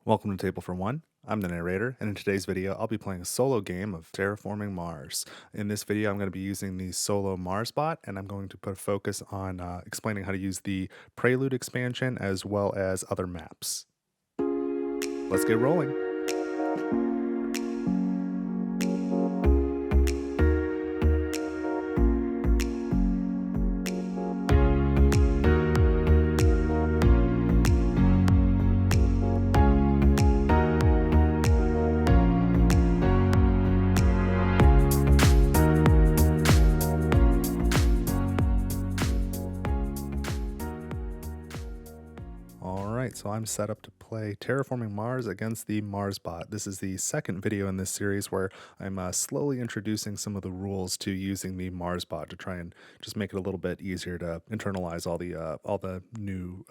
Welcome to Table for One. I'm the narrator, and in today's video, I'll be playing a solo game of Terraforming Mars. In this video, I'm going to be using the solo MarsBot, and I'm going to put a focus on explaining how to use the Prelude expansion as well as other maps. Let's get rolling. Alright, so I'm set up to play Terraforming Mars against the MarsBot. This is the second video in this series where I'm slowly introducing some of the rules to using the MarsBot to try and just make it a little bit easier to internalize all the new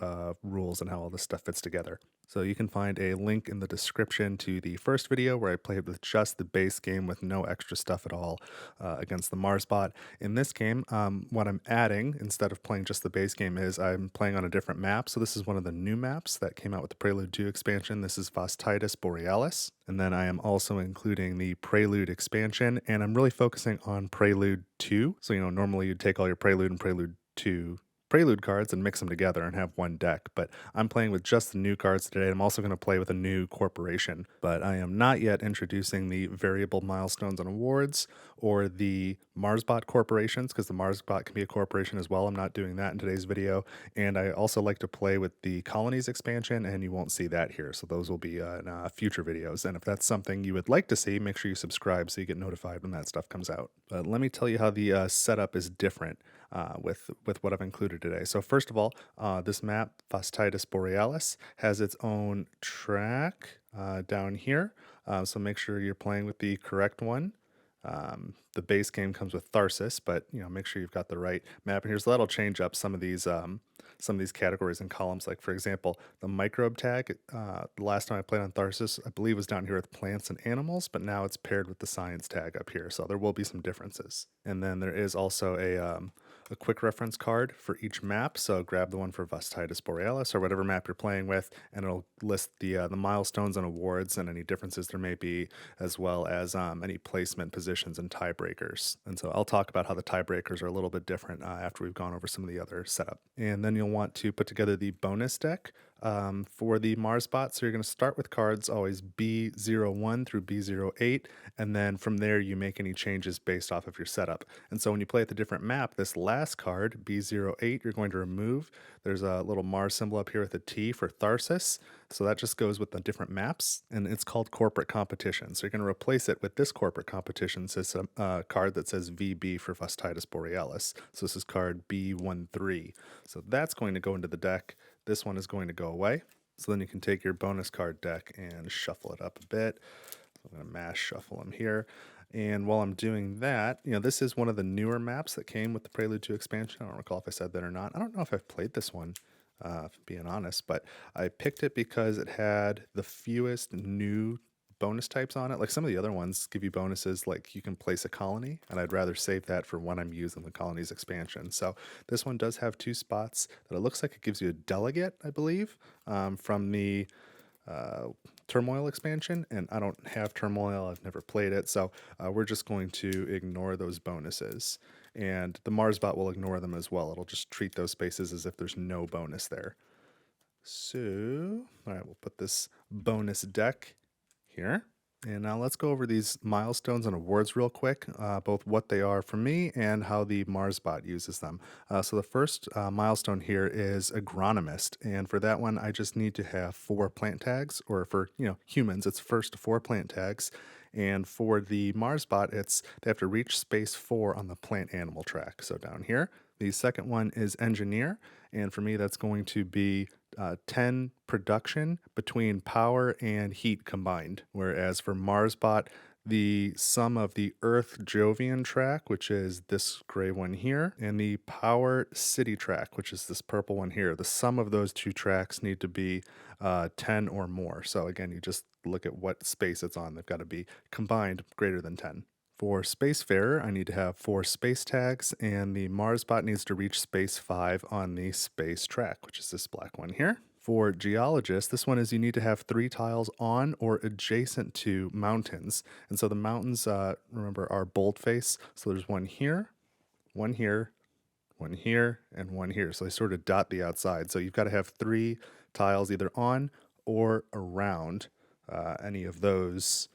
rules and how all this stuff fits together. So you can find a link in the description to the first video where I played with just the base game with no extra stuff at all against the MarsBot. In this game, what I'm adding instead of playing just the base game is I'm playing on a different map. So this is one of the new maps that came out with the Prelude 2 expansion. This is Vastitas Borealis. And then I am also including the Prelude expansion, and I'm really focusing on Prelude 2. So, normally you'd take all your Prelude and Prelude 2 Prelude cards and mix them together and have one deck, but I'm playing with just the new cards today. I'm also going to play with a new corporation, but I am not yet introducing the variable milestones and awards or the MarsBot corporations, because the MarsBot can be a corporation as well. I'm not doing that in today's video, and I also like to play with the colonies expansion, and you won't see that here, so those will be in future videos. And if that's something you would like to see, make sure you subscribe so you get notified when that stuff comes out. But let me tell you how the setup is different with what I've included today. So first of all, this map, Vastitas Borealis, has its own track down here. So make sure you're playing with the correct one. The base game comes with Tharsis, but make sure you've got the right map. And here's that'll change up some of these categories and columns. Like for example, the microbe tag. The last time I played on Tharsis, I believe was down here with plants and animals, but now it's paired with the science tag up here. So there will be some differences. And then there is also a quick reference card for each map. So grab the one for Vastitas Borealis or whatever map you're playing with, and it'll list the milestones and awards and any differences there may be, as well as any placement positions and tiebreakers. And so I'll talk about how the tiebreakers are a little bit different after we've gone over some of the other setup. And then you'll want to put together the bonus deck for the MarsBot. So you're going to start with cards always B01 through B08, and then from there you make any changes based off of your setup. And so when you play at the different map, this last card, B08, you're going to remove. There's a little Mars symbol up here with a T for Tharsis. So that just goes with the different maps, and it's called corporate competition. So you're going to replace it with this corporate competition system card that says VB for Vastitas Borealis. So this is card B13. So that's going to go into the deck. This one is going to go away. So then you can take your bonus card deck and shuffle it up a bit. I'm going to mass shuffle them here. And while I'm doing that, this is one of the newer maps that came with the Prelude 2 expansion. I don't recall if I said that or not. I don't know if I've played this one, being honest, but I picked it because it had the fewest new bonus types on it. Like some of the other ones give you bonuses like you can place a colony, and I'd rather save that for when I'm using the colonies expansion. So this one does have 2 spots that it looks like it gives you a delegate, I believe, from the Turmoil expansion, and I don't have Turmoil. I've never played it, so we're just going to ignore those bonuses, and the MarsBot will ignore them as well. It'll just treat those spaces as if there's no bonus there. So, all right, we'll put this bonus deck here. And now let's go over these milestones and awards real quick, both what they are for me and how the MarsBot uses them. So the first milestone here is agronomist, and for that one I just need to have 4 plant tags, or for humans it's first 4 plant tags, and for the MarsBot they have to reach space 4 on the plant animal track. So down here. The second one is engineer, and for me that's going to be 10 production between power and heat combined. Whereas for MarsBot, the sum of the Earth Jovian track, which is this gray one here, and the Power City track, which is this purple one here, the sum of those 2 tracks need to be 10 or more. So again, you just look at what space it's on. They've got to be combined greater than 10. For Spacefarer, I need to have 4 space tags, and the MarsBot needs to reach space 5 on the space track, which is this black one here. For geologists, this one is you need to have 3 tiles on or adjacent to mountains. And so the mountains, remember, are boldface. So there's one here, one here, one here, and one here. So they sort of dot the outside. So you've got to have 3 tiles either on or around any of those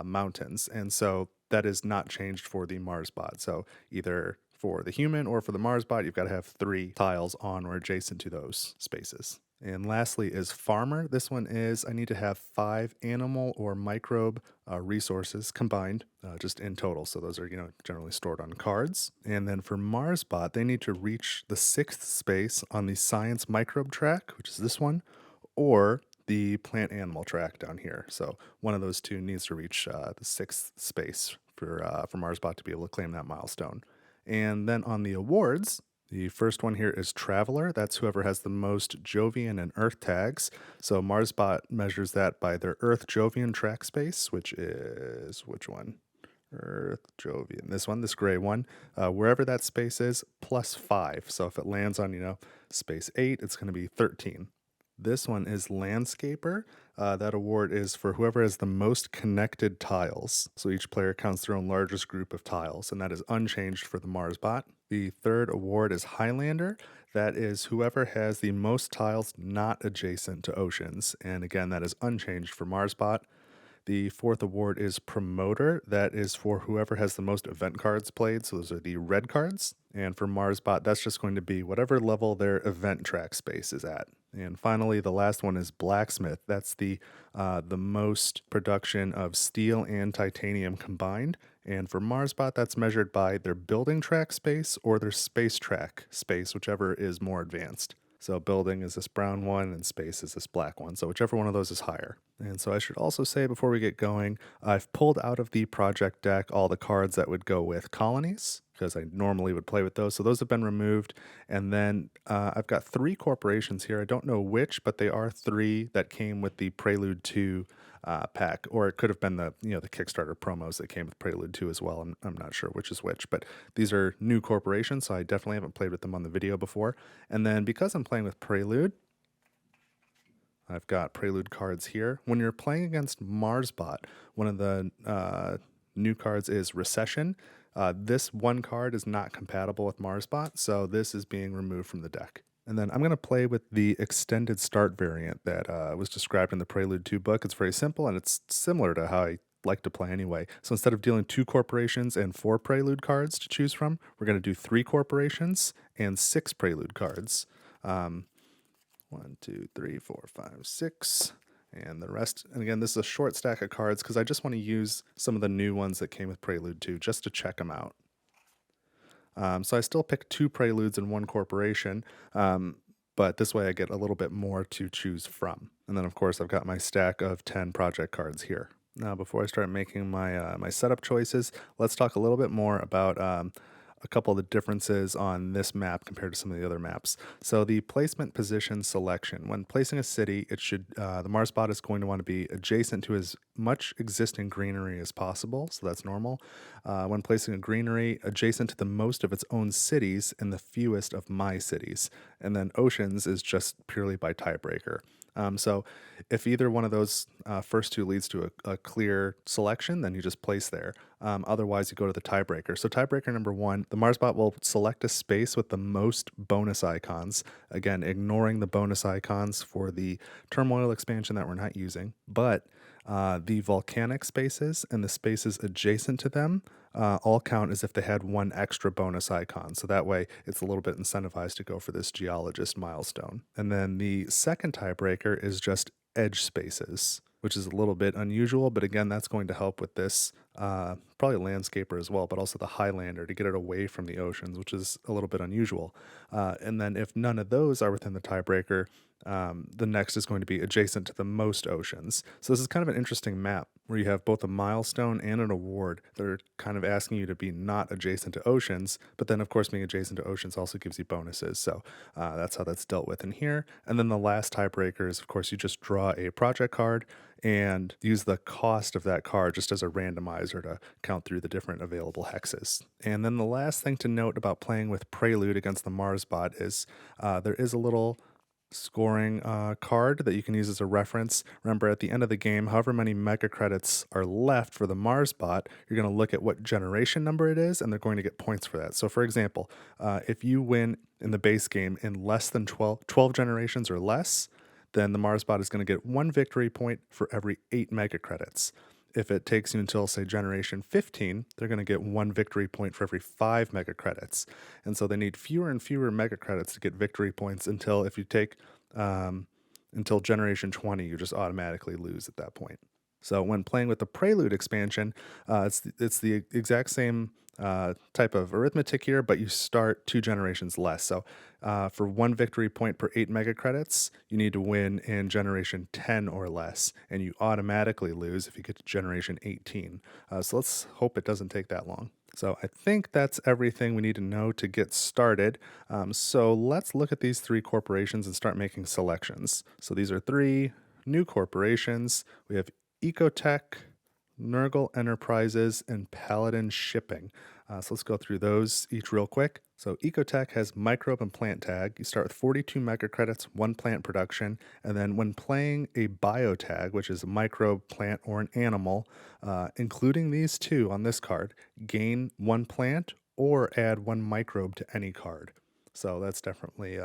mountains. And so that is not changed for the MarsBot. So either for the human or for the MarsBot, you've got to have 3 tiles on or adjacent to those spaces. And lastly is farmer. This one is I need to have 5 animal or microbe resources combined, just in total. So those are generally stored on cards. And then for MarsBot, they need to reach the 6th space on the science microbe track, which is this one, or the plant animal track down here. So one of those two needs to reach the 6th space for MarsBot to be able to claim that milestone. And then on the awards, the first one here is Traveler. That's whoever has the most Jovian and Earth tags. So MarsBot measures that by their Earth Jovian track space, which is which one? Earth Jovian. This one, this gray one. Wherever that space is, +5. So if it lands on, space 8, it's going to be 13. This one is Landscaper. That award is for whoever has the most connected tiles. So each player counts their own largest group of tiles, and that is unchanged for the MarsBot. The third award is Highlander. That is whoever has the most tiles not adjacent to oceans. And again, that is unchanged for MarsBot. The fourth award is Promoter. That is for whoever has the most event cards played. So those are the red cards. And for MarsBot, that's just going to be whatever level their event track space is at. And finally, the last one is Blacksmith. That's the most production of steel and titanium combined. And for MarsBot, that's measured by their building track space or their space track space, whichever is more advanced. So building is this brown one and space is this black one. So whichever one of those is higher. And so I should also say before we get going, I've pulled out of the project deck all the cards that would go with colonies because I normally would play with those. So those have been removed. And then I've got 3 corporations here. I don't know which, but they are 3 that came with the Prelude 2 pack, or it could have been the the Kickstarter promos that came with Prelude 2 as well. I'm not sure which is which, but these are new corporations, so I definitely haven't played with them on the video before. And then because I'm playing with Prelude, I've got Prelude cards here. When you're playing against MarsBot, one of the new cards is Recession. This one card is not compatible with MarsBot, so this is being removed from the deck. And then I'm going to play with the extended start variant that was described in the Prelude 2 book. It's very simple, and it's similar to how I like to play anyway. So instead of dealing 2 corporations and 4 Prelude cards to choose from, we're going to do 3 corporations and 6 Prelude cards. 1, 2, 3, 4, 5, 6, and the rest. And again, this is a short stack of cards because I just want to use some of the new ones that came with Prelude 2 just to check them out. So I still pick 2 Preludes and 1 corporation, but this way I get a little bit more to choose from. And then of course I've got my stack of 10 project cards here. Now before I start making my my setup choices, let's talk a little bit more about a couple of the differences on this map compared to some of the other maps. So the placement position selection. When placing a city, it should the MarsBot is going to want to be adjacent to as much existing greenery as possible. So that's normal. When placing a greenery, adjacent to the most of its own cities and the fewest of my cities. And then oceans is just purely by tiebreaker. So if either one of those first 2 leads to a clear selection, then you just place there. Otherwise, you go to the tiebreaker. So tiebreaker number 1, the MarsBot will select a space with the most bonus icons. Again, ignoring the bonus icons for the turmoil expansion that we're not using. But the volcanic spaces and the spaces adjacent to them all count as if they had 1 extra bonus icon. So that way it's a little bit incentivized to go for this geologist milestone. And then the second tiebreaker is just edge spaces, which is a little bit unusual, but again, that's going to help with this, probably landscaper as well, but also the Highlander to get it away from the oceans, which is a little bit unusual. And then if none of those are within the tiebreaker, the next is going to be adjacent to the most oceans. So this is kind of an interesting map where you have both a milestone and an award that are kind of asking you to be not adjacent to oceans, but then of course being adjacent to oceans also gives you bonuses. So that's how that's dealt with in here. And then the last tiebreaker is, of course, you just draw a project card and use the cost of that card just as a randomizer to count through the different available hexes. And then the last thing to note about playing with Prelude against the MarsBot is there is a little scoring card that you can use as a reference. Remember, at the end of the game, however many mega credits are left for the MarsBot, you're going to look at what generation number it is, and they're going to get points for that. So, for example, if you win in the base game in less than 12 generations or less, then the MarsBot is going to get 1 victory point for every 8 mega credits. If it takes you until, say, generation 15, they're going to get 1 victory point for every 5 mega credits. And so they need fewer and fewer mega credits to get victory points until if you take until generation 20, you just automatically lose at that point. So when playing with the Prelude expansion, it's the exact same type of arithmetic here, but you start 2 generations less. So for 1 victory point per 8 mega credits, you need to win in generation 10 or less, and you automatically lose if you get to generation 18. So let's hope it doesn't take that long. So I think that's everything we need to know to get started. So let's look at these 3 corporations and start making selections. So these are 3 new corporations. We have Ecotech, Nurgle Enterprises, and Paladin Shipping. So let's go through those each real quick. So Ecotech has microbe and plant tag. You start with 42 mega credits, 1 plant production, and then when playing a biotag, which is a microbe, plant, or an animal, including these 2 on this card, gain 1 plant or add 1 microbe to any card. So that's definitely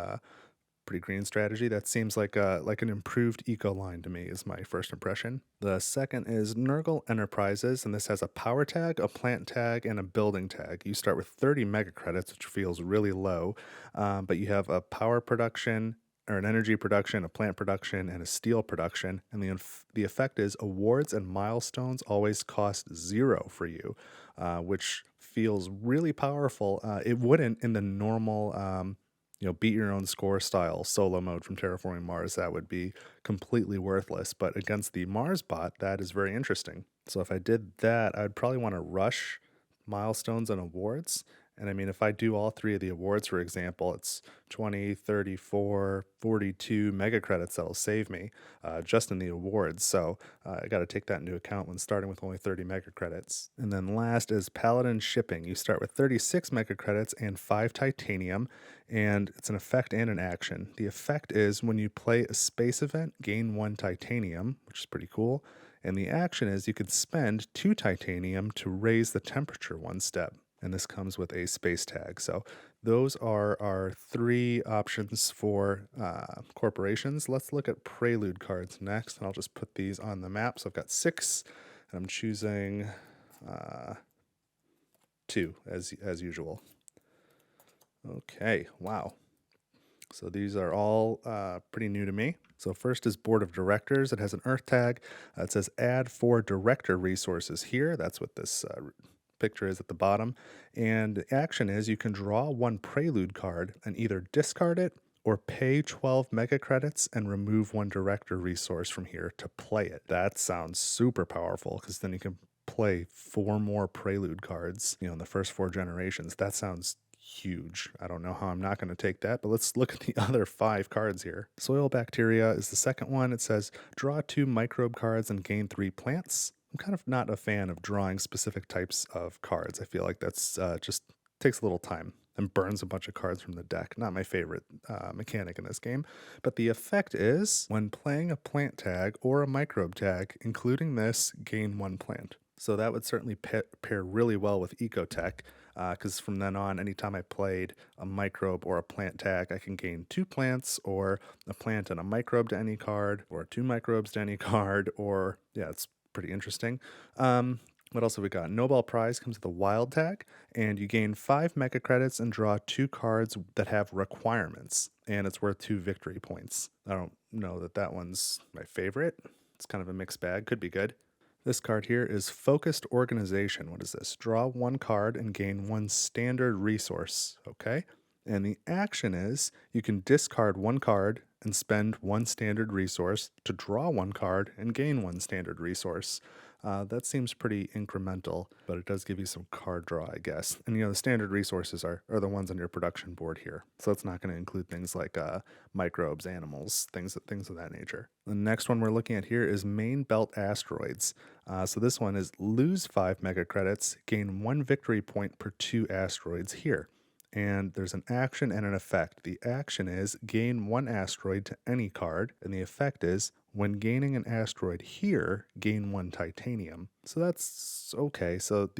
pretty green strategy. That seems like an improved eco line to me is my first impression. The second is Nurgle Enterprises, and this has a power tag, a plant tag, and a building tag. You start with 30 mega credits, which feels really low, but you have a power production, or an energy production, a plant production, and a steel production. And the effect is awards and milestones always cost 0 for you, which feels really powerful. It wouldn't in the normal beat your own score style solo mode from Terraforming Mars. That would be completely worthless. But against the MarsBot, that is very interesting. So if I did that, I'd probably want to rush milestones and awards. And I mean, if I do all 3 of the awards, for example, it's 20, 34, 42 mega credits that'll save me just in the awards. So I got to take that into account when starting with only 30 mega credits. And then last is Paladin Shipping. You start with 36 mega credits and 5 titanium, and it's an effect and an action. The effect is when you play a space event, gain 1 titanium, which is pretty cool. And the action is you could spend 2 titanium to raise the temperature 1 step. And this comes with a space tag. So those are our 3 options for corporations. Let's look at Prelude cards next, and I'll just put these on the map. So I've got 6, and I'm choosing 2 as usual. Okay, wow. So these are all pretty new to me. So first is Board of Directors. It has an Earth tag. It says add 4 director resources here. That's what this picture is at the bottom. And the action is you can draw 1 Prelude card and either discard it or pay 12 mega credits and remove 1 director resource from here to play it. That sounds super powerful because then you can play 4 more Prelude cards, in the first 4 generations. That sounds huge. I don't know how I'm not going to take that, but let's look at the other 5 cards here. Soil Bacteria is the second one. It says draw 2 microbe cards and gain 3 plants. I'm kind of not a fan of drawing specific types of cards. I feel like that's just takes a little time and burns a bunch of cards from the deck. Not my favorite mechanic in this game. But the effect is when playing a plant tag or a microbe tag, including this, gain 1 plant. So that would certainly pair really well with Ecotech, because from then on, anytime I played a microbe or a plant tag, I can gain 2 plants or a plant and a microbe to any card, or 2 microbes to any card, or yeah, it's pretty interesting. What else have we got? Nobel Prize comes with a wild tag, and you gain 5 mega credits and draw 2 cards that have requirements, and it's worth 2 victory points. I don't know that one's my favorite. It's kind of a mixed bag. Could be good. This card here is Focused Organization. What is this? Draw 1 card and gain 1 standard resource. Okay. And the action is you can discard 1 card and spend 1 standard resource to draw 1 card and gain 1 standard resource. That seems pretty incremental, but it does give you some card draw, I guess. And the standard resources are the ones on your production board here. So it's not going to include things like microbes, animals, things of that nature. The next one we're looking at here is Main Belt Asteroids. So this one is lose 5 mega credits, gain 1 victory point per 2 asteroids here. and there's an action and an effect. The action is gain 1 asteroid to any card, and the effect is when gaining an asteroid here, gain 1 titanium. So that's okay. So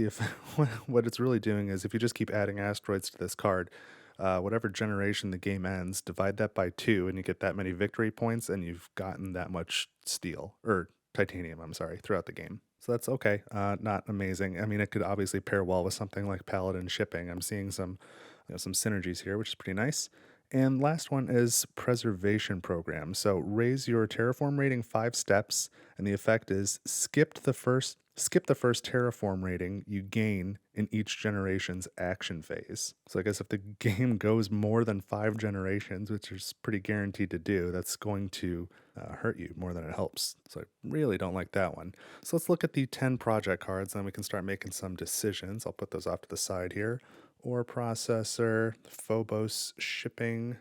what it's really doing is if you just keep adding asteroids to this card, whatever generation the game ends, divide that by 2, and you get that many victory points, and you've gotten that much steel, or titanium, I'm sorry, throughout the game. So that's okay. Not amazing. I mean, it could obviously pair well with something like Paladin shipping. I'm seeing some synergies here, which is pretty nice. And last one is preservation program. So raise your terraform rating 5 steps, and the effect is skip the first terraform rating you gain in each generation's action phase. So I guess if the game goes more than 5 generations, which is pretty guaranteed to do, that's going to hurt you more than it helps. So I really don't like that one. So let's look at the 10 project cards, and then we can start making some decisions. I'll put those off to the side here. Ore processor, Phobos shipping,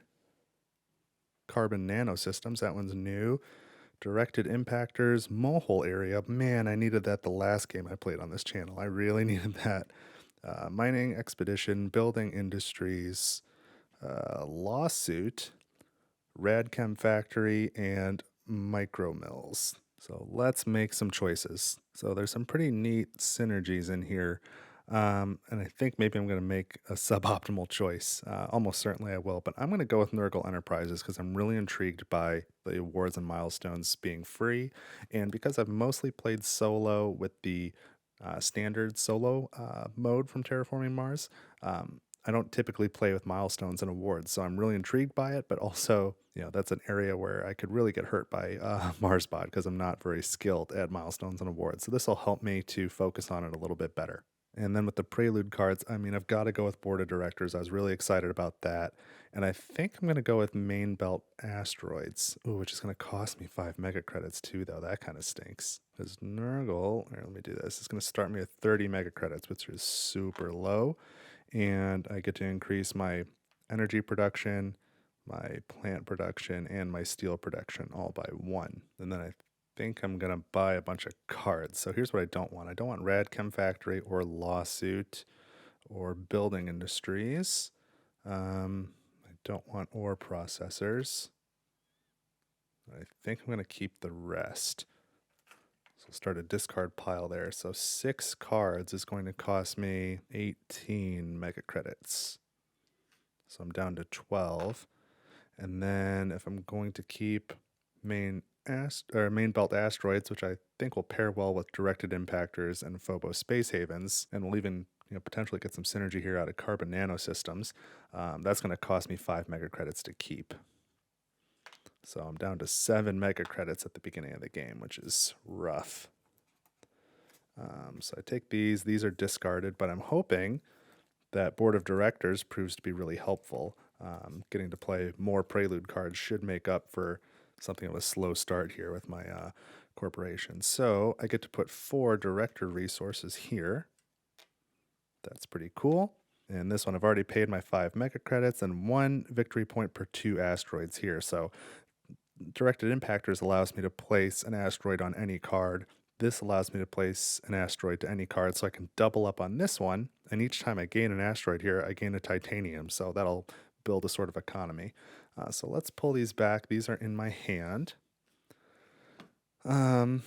carbon nanosystems, that one's new. Directed impactors, molehole area. Man, I needed that the last game I played on this channel. I really needed that. Mining expedition, building industries, lawsuit, radchem factory, and micro mills. So let's make some choices. So there's some pretty neat synergies in here. And I think maybe I'm going to make a suboptimal choice. Almost certainly I will, but I'm going to go with Nurgle Enterprises because I'm really intrigued by the awards and milestones being free. And because I've mostly played solo with the standard solo mode from Terraforming Mars, I don't typically play with milestones and awards, so I'm really intrigued by it, but also, that's an area where I could really get hurt by MarsBot because I'm not very skilled at milestones and awards. So this will help me to focus on it a little bit better. And then with the Prelude cards, I mean, I've got to go with Board of Directors. I was really excited about that. And I think I'm going to go with Main Belt Asteroids, which is going to cost me 5 mega credits too, though. That kind of stinks. Because Nurgle, here, let me do this. It's going to start me with 30 mega credits, which is super low. And I get to increase my energy production, my plant production, and my steel production all by 1. And then I think I'm going to buy a bunch of cards. So here's what I don't want. I don't want Radchem Factory or Lawsuit or Building Industries. I don't want ore processors. I think I'm going to keep the rest. So I'll start a discard pile there. So 6 cards is going to cost me 18 mega credits. So I'm down to 12. And then if I'm going to keep main belt asteroids, which I think will pair well with directed impactors and Phobos space havens, and we'll even potentially get some synergy here out of carbon nanosystems. That's going to cost me 5 mega credits to keep. So I'm down to 7 mega credits at the beginning of the game, which is rough. So I take these. These are discarded, but I'm hoping that Board of Directors proves to be really helpful. Getting to play more Prelude cards should make up for something of a slow start here with my corporation. So I get to put 4 director resources here. That's pretty cool. And this one, I've already paid my 5 mega credits and 1 victory point per 2 asteroids here. So directed impactors allows me to place an asteroid on any card. This allows me to place an asteroid to any card, so I can double up on this one. And each time I gain an asteroid here, I gain a titanium. So that'll build a sort of economy. So let's pull these back. These are in my hand. And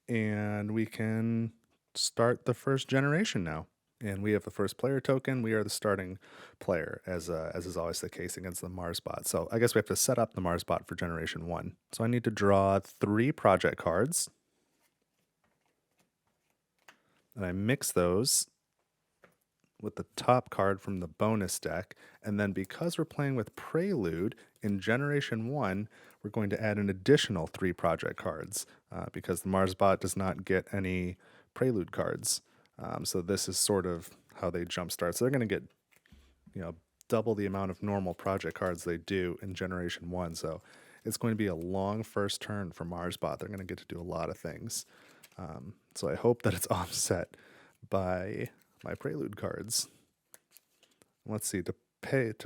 we can start the first generation now. And we have the first player token. We are the starting player, as is always the case against the MarsBot. So I guess we have to set up the MarsBot for Generation 1. So I need to draw 3 project cards. And I mix those with the top card from the bonus deck. And then because we're playing with Prelude, in Generation 1, we're going to add an additional 3 project cards because the MarsBot does not get any Prelude cards. So this is sort of how they jumpstart. So they're going to get, double the amount of normal project cards they do in Generation 1. So it's going to be a long first turn for MarsBot. They're going to get to do a lot of things. So I hope that it's offset by my Prelude cards. Let's see, to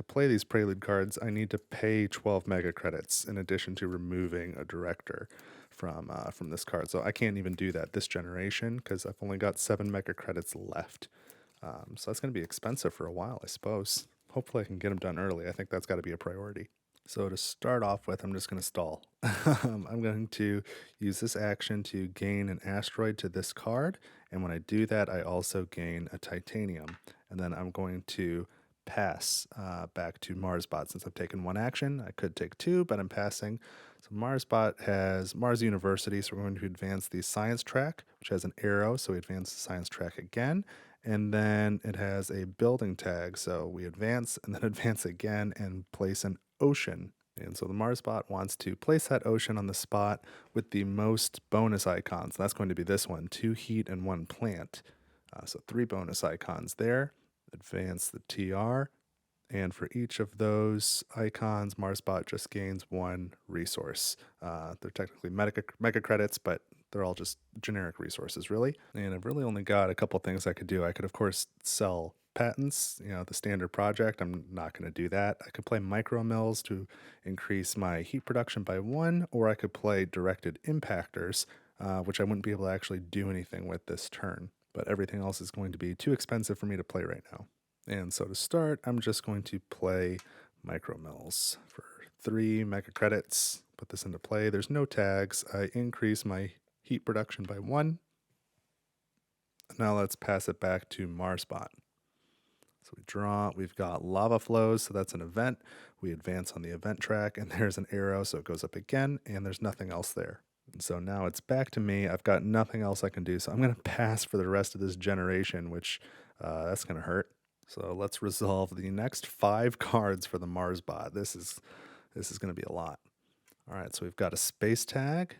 play these Prelude cards, I need to pay 12 mega credits in addition to removing a director from this card. So I can't even do that this generation because I've only got 7 mega credits left. So that's going to be expensive for a while, I suppose. Hopefully I can get them done early. I think that's got to be a priority. So to start off with, I'm just going to stall. I'm going to use this action to gain an asteroid to this card. And when I do that, I also gain a titanium. And then I'm going to pass back to MarsBot. Since I've taken one action, I could take two, but I'm passing. So MarsBot has Mars University, so we're going to advance the science track, which has an arrow, so we advance the science track again. And then it has a building tag, so we advance and then advance again and place an ocean. And so the MarsBot wants to place that ocean on the spot with the most bonus icons. That's going to be this one, 2 heat and 1 plant. So 3 bonus icons there. Advance the TR. And for each of those icons, MarsBot just gains 1 resource. They're technically mega credits, but they're all just generic resources, really. And I've really only got a couple things I could do. I could, of course, sell patents, the standard project. I'm not going to do that. I could play micro mills to increase my heat production by 1, or I could play directed impactors, which I wouldn't be able to actually do anything with this turn. But everything else is going to be too expensive for me to play right now. And so to start, I'm just going to play micro mills for 3 mega credits. Put this into play. There's no tags. I increase my heat production by 1. Now let's pass it back to MarsBot. So we draw, we've got lava flows, so that's an event. We advance on the event track, and there's an arrow, so it goes up again, and there's nothing else there. And so now it's back to me. I've got nothing else I can do, so I'm going to pass for the rest of this generation, which that's going to hurt. So let's resolve the next 5 cards for the MarsBot. This is going to be a lot. All right, so we've got a space tag,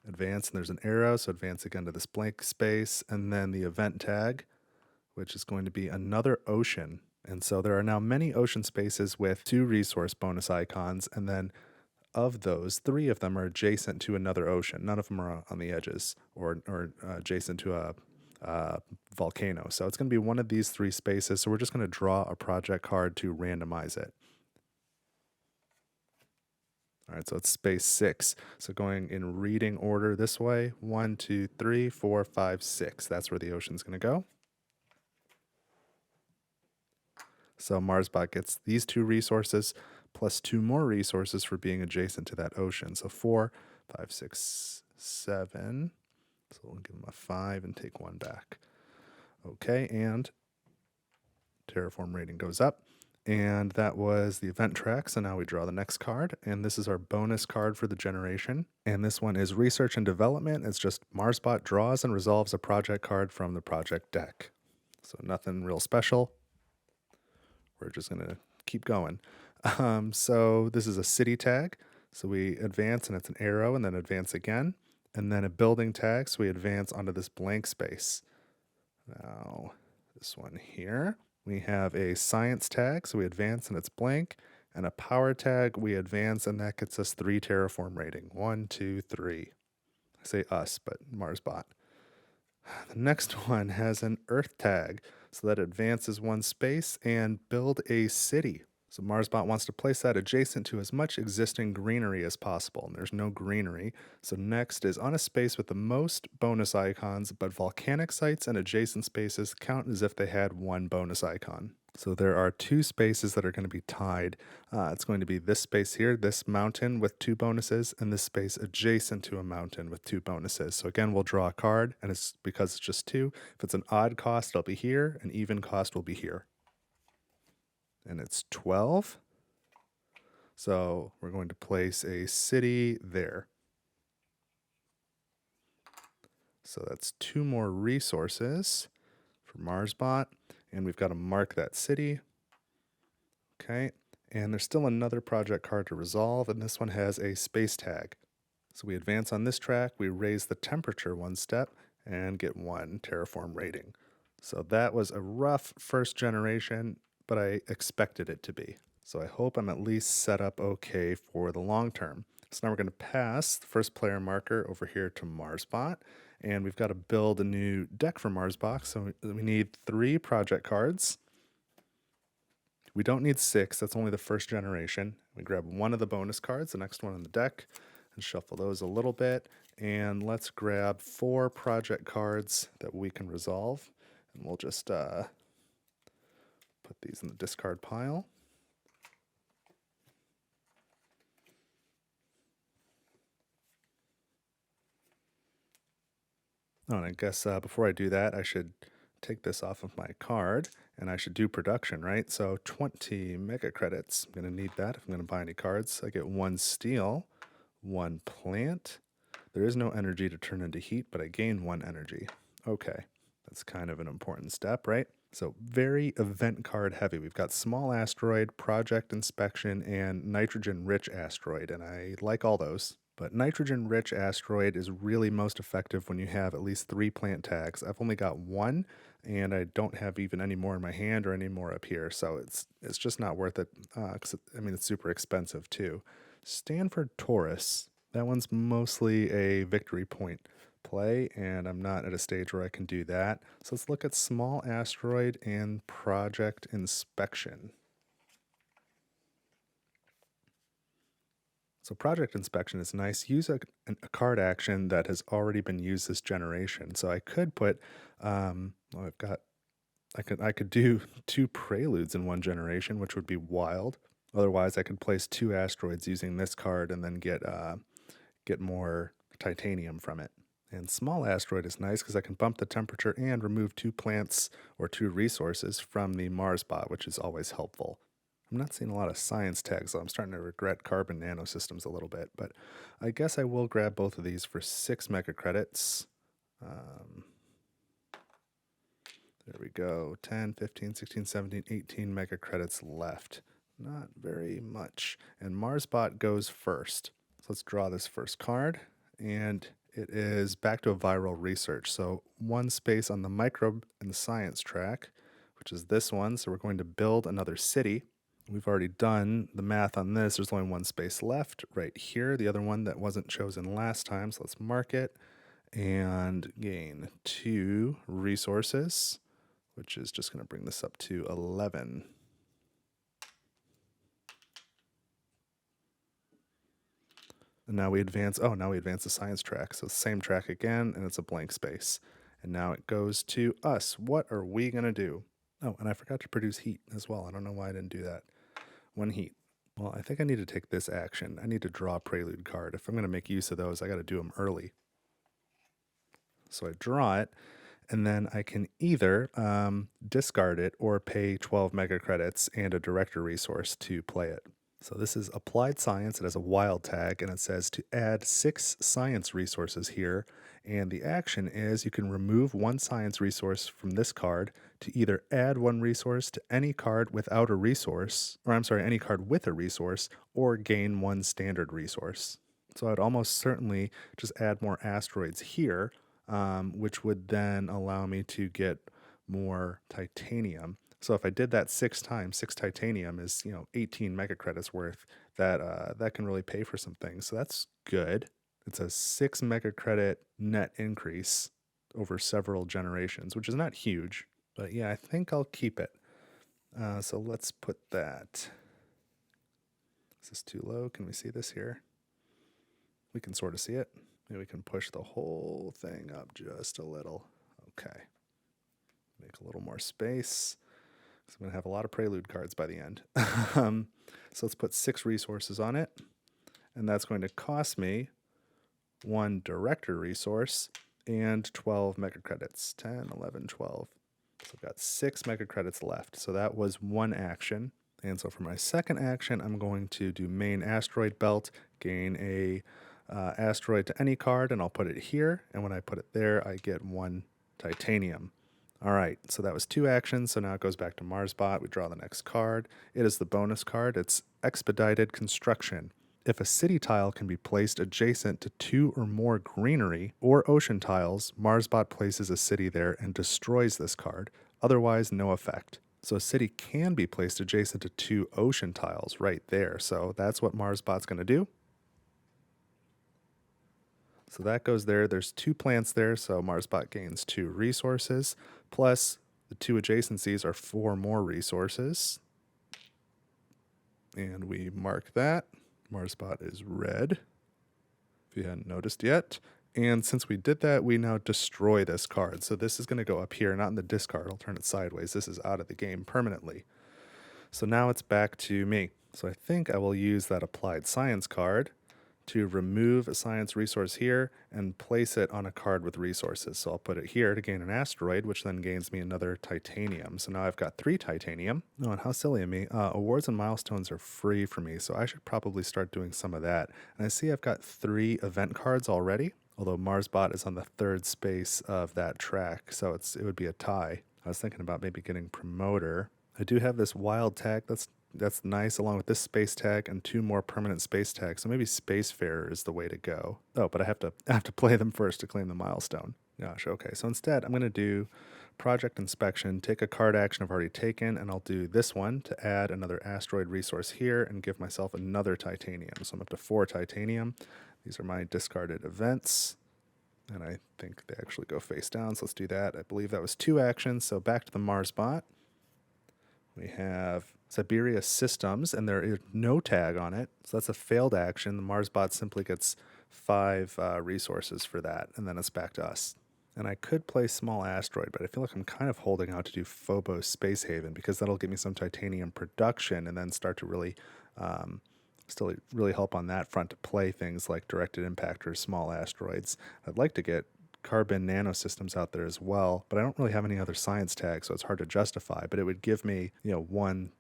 advance, and there's an arrow, so advance again to this blank space, and then the event tag, which is going to be another ocean. And so there are now many ocean spaces with 2 resource bonus icons, and then of those, 3 of them are adjacent to another ocean. None of them are on the edges or adjacent to a volcano. So it's going to be one of these 3 spaces. So we're just going to draw a project card to randomize it. All right, so it's space 6. So going in reading order this way, 1, 2, 3, 4, 5, 6. That's where the ocean's going to go. So MarsBot gets these 2 resources plus 2 more resources for being adjacent to that ocean. So 4, 5, 6, 7. So we'll give them a 5 and take 1 back. Okay, and Terraform rating goes up. And that was the event track. So now we draw the next card. And this is our bonus card for the generation. And this one is Research and Development. It's just MarsBot draws and resolves a project card from the project deck. So nothing real special. We're just going to keep going. So this is a city tag. So we advance and it's an arrow and then advance again. And then a building tag. So we advance onto this blank space. Now this one here. We have a science tag. So we advance and it's blank. And a power tag. We advance and that gets us 3 terraform rating. 1, 2, 3. I say us, but MarsBot. The next one has an earth tag. So that advances 1 space and build a city. So MarsBot wants to place that adjacent to as much existing greenery as possible, and there's no greenery. So next is on a space with the most bonus icons, but volcanic sites and adjacent spaces count as if they had 1 bonus icon. So there are 2 spaces that are going to be tied. It's going to be this space here, this mountain with 2 bonuses, and this space adjacent to a mountain with 2 bonuses. So again, we'll draw a card, and it's because it's just 2. If it's an odd cost, it'll be here. An even cost will be here. And it's 12. So we're going to place a city there. So that's 2 more resources for MarsBot. And we've got to mark that city. Okay. And there's still another project card to resolve, and this one has a space tag. So we advance on this track, we raise the temperature 1 step, and get 1 terraform rating. So that was a rough first generation, but I expected it to be. So I hope I'm at least set up okay for the long term. So now we're going to pass the first player marker over here to MarsBot, and we've got to build a new deck for MarsBot. So we need 3 project cards. We don't need 6, that's only the first generation. We grab 1 of the bonus cards, the next one on the deck, and shuffle those a little bit. And let's grab 4 project cards that we can resolve. And we'll just Put these in the discard pile. Oh, and I guess before I do that, I should take this off of my card, and I should do production, right? So 20 mega credits. I'm going to need that if I'm going to buy any cards. I get 1 steel, 1 plant. There is no energy to turn into heat, but I gain 1 energy. Okay, that's kind of an important step, right? So very event card heavy. We've got small asteroid, project inspection, and nitrogen-rich asteroid, and I like all those. But nitrogen-rich asteroid is really most effective when you have at least 3 plant tags. I've only got 1, and I don't have even any more in my hand or any more up here, so it's just not worth it. 'Cause it's super expensive too. Stanford Taurus. That one's mostly a victory point play, and I'm not at a stage where I can do that. So let's look at small asteroid and project inspection. So project inspection is nice. Use a card action that has already been used this generation. So I could put, I could do 2 preludes in 1 generation, which would be wild. Otherwise, I could place 2 asteroids using this card and then get more titanium from it. And small asteroid is nice because I can bump the temperature and remove 2 plants or 2 resources from the MarsBot, which is always helpful. I'm not seeing a lot of science tags, though. I'm starting to regret carbon nanosystems a little bit, but I guess I will grab both of these for 6 mega credits. There we go. 10, 15, 16, 17, 18 mega credits left. Not very much. And MarsBot goes first. So let's draw this first card, and it is back to a viral research. So 1 space on the microbe and science track, which is this one. So we're going to build another city. We've already done the math on this. There's only 1 space left right here. The other one that wasn't chosen last time. So let's mark it and gain 2 resources, which is just going to bring this up to 11. And now we advance, the science track. So same track again, and it's a blank space. And now it goes to us. What are we going to do? Oh, and I forgot to produce heat as well. I don't know why I didn't do that. 1 heat. Well, I think I need to take this action. I need to draw a Prelude card. If I'm going to make use of those, I got to do them early. So I draw it, and then I can either discard it or pay 12 mega credits and a director resource to play it. So this is Applied Science. It has a wild tag, and it says to add 6 science resources here. And the action is you can remove 1 science resource from this card to either add 1 resource to any card without a resource, any card with a resource, or gain 1 standard resource. So I'd almost certainly just add more asteroids here, which would then allow me to get more titanium. So if I did that 6 times, 6 titanium is 18 mega credits worth. That can really pay for some things. So that's good. It's a 6 mega credit net increase over several generations, which is not huge, but yeah, I think I'll keep it. So let's put that. Is this too low? Can we see this here? We can sort of see it. Maybe we can push the whole thing up just a little. Okay. Make a little more space. So I'm going to have a lot of Prelude cards by the end. So let's put 6 resources on it. And that's going to cost me 1 director resource and 12 mega credits. 10, 11, 12. So I've got 6 mega credits left. So that was 1 action. And so for my second action, I'm going to do main asteroid belt, gain a asteroid to any card, and I'll put it here. And when I put it there, I get 1 titanium. All right, so that was 2 actions. So now it goes back to MarsBot. We draw the next card. It is the bonus card. It's Expedited Construction. If a city tile can be placed adjacent to 2 or more greenery or ocean tiles, MarsBot places a city there and destroys this card. Otherwise, no effect. So a city can be placed adjacent to 2 ocean tiles right there. So that's what MarsBot's going to do. So that goes there. There's 2 plants there, so MarsBot gains 2 resources, plus the 2 adjacencies are 4 more resources. And we mark that. MarsBot is red, if you hadn't noticed yet. And since we did that, we now destroy this card. So this is going to go up here, not in the discard. I'll turn it sideways. This is out of the game permanently. So now it's back to me. So I think I will use that applied science card to remove a science resource here and place it on a card with resources. So I'll put it here to gain an asteroid, which then gains me another titanium. So now I've got 3 titanium. Oh, and how silly of me. Awards and milestones are free for me, so I should probably start doing some of that. And I see I've got 3 event cards already, although MarsBot is on the 3rd space of that track, so it would be a tie. I was thinking about maybe getting promoter. I do have this wild tag that's nice, along with this space tag and 2 more permanent space tags. So maybe Spacefarer is the way to go. Oh, but I have to play them first to claim the milestone. Gosh, okay. So instead, I'm going to do project inspection, take a card action I've already taken, and I'll do this one to add another asteroid resource here and give myself another titanium. So I'm up to 4 titanium. These are my discarded events. And I think they actually go face down, so let's do that. I believe that was 2 actions. So back to the MarsBot. We have Siberia Systems, and there is no tag on it, so that's a failed action. The MarsBot simply gets 5 resources for that, and then it's back to us. And I could play Small Asteroid, but I feel like I'm kind of holding out to do Phobos Space Haven, because that'll give me some titanium production and then start to really still really help on that front to play things like directed impact or small asteroids. I'd like to get carbon nanosystems out there as well, but I don't really have any other science tags, so it's hard to justify. But it would give me, 1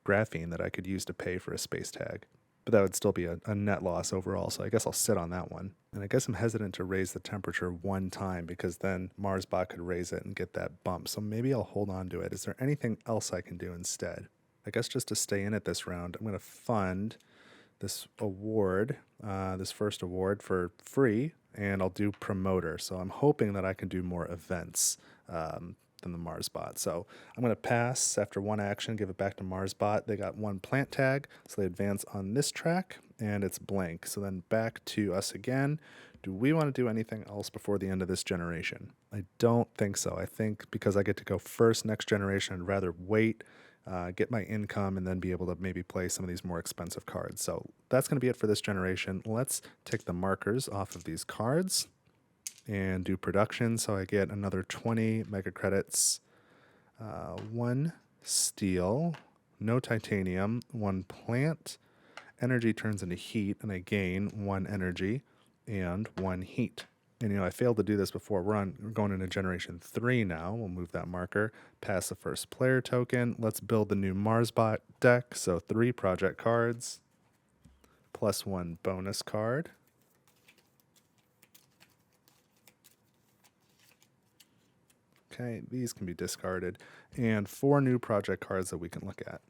graphene that I could use to pay for a space tag. But that would still be a net loss overall, so I guess I'll sit on that one. And I guess I'm hesitant to raise the temperature 1 time, because then MarsBot could raise it and get that bump. So maybe I'll hold on to it. Is there anything else I can do instead? I guess just to stay in it this round, I'm going to fund this award, this first award, for free, and I'll do promoter. So I'm hoping that I can do more events than the MarsBot. So I'm going to pass after 1 action, give it back to MarsBot. They got 1 plant tag, so they advance on this track, and it's blank. So then back to us again. Do we want to do anything else before the end of this generation? I don't think so. I think because I get to go first next generation, I'd rather wait, get my income, and then be able to maybe play some of these more expensive cards. So that's going to be it for this generation. Let's take the markers off of these cards and do production. So I get another 20 mega credits, 1 steel, no titanium, 1 plant. Energy turns into heat, and I gain 1 energy and 1 heat. And I failed to do this before. We're going into generation 3 now. We'll move that marker, pass the first player token. Let's build the new MarsBot deck. So 3 project cards, plus 1 bonus card. Okay, these can be discarded. And 4 new project cards that we can look at.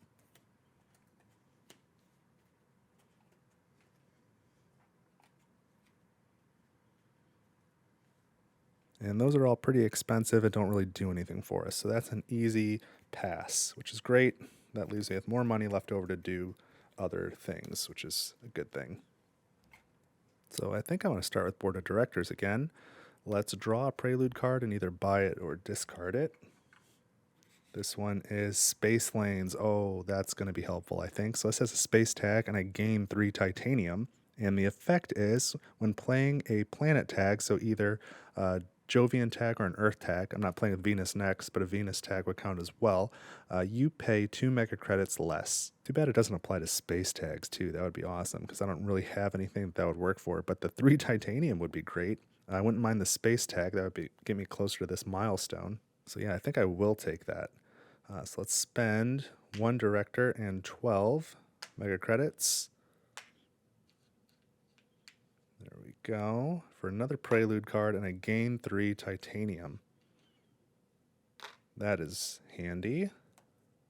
And those are all pretty expensive and don't really do anything for us. So that's an easy pass, which is great. That leaves me with more money left over to do other things, which is a good thing. So I think I want to start with Board of Directors again. Let's draw a Prelude card and either buy it or discard it. This one is Space Lanes. Oh, that's going to be helpful, I think. So this has a space tag, and I gain 3 titanium. And the effect is, when playing a planet tag, so either Jovian tag or an Earth tag, I'm not playing with Venus next, but a Venus tag would count as well, you pay 2 mega credits less. Too bad it doesn't apply to space tags, too. That would be awesome, because I don't really have anything that would work for it. But the 3 titanium would be great. I wouldn't mind the space tag. That would get me closer to this milestone. So yeah, I think I will take that. So let's spend 1 director and 12 mega credits. There we go. For another Prelude card, and I gain 3 titanium. That is handy.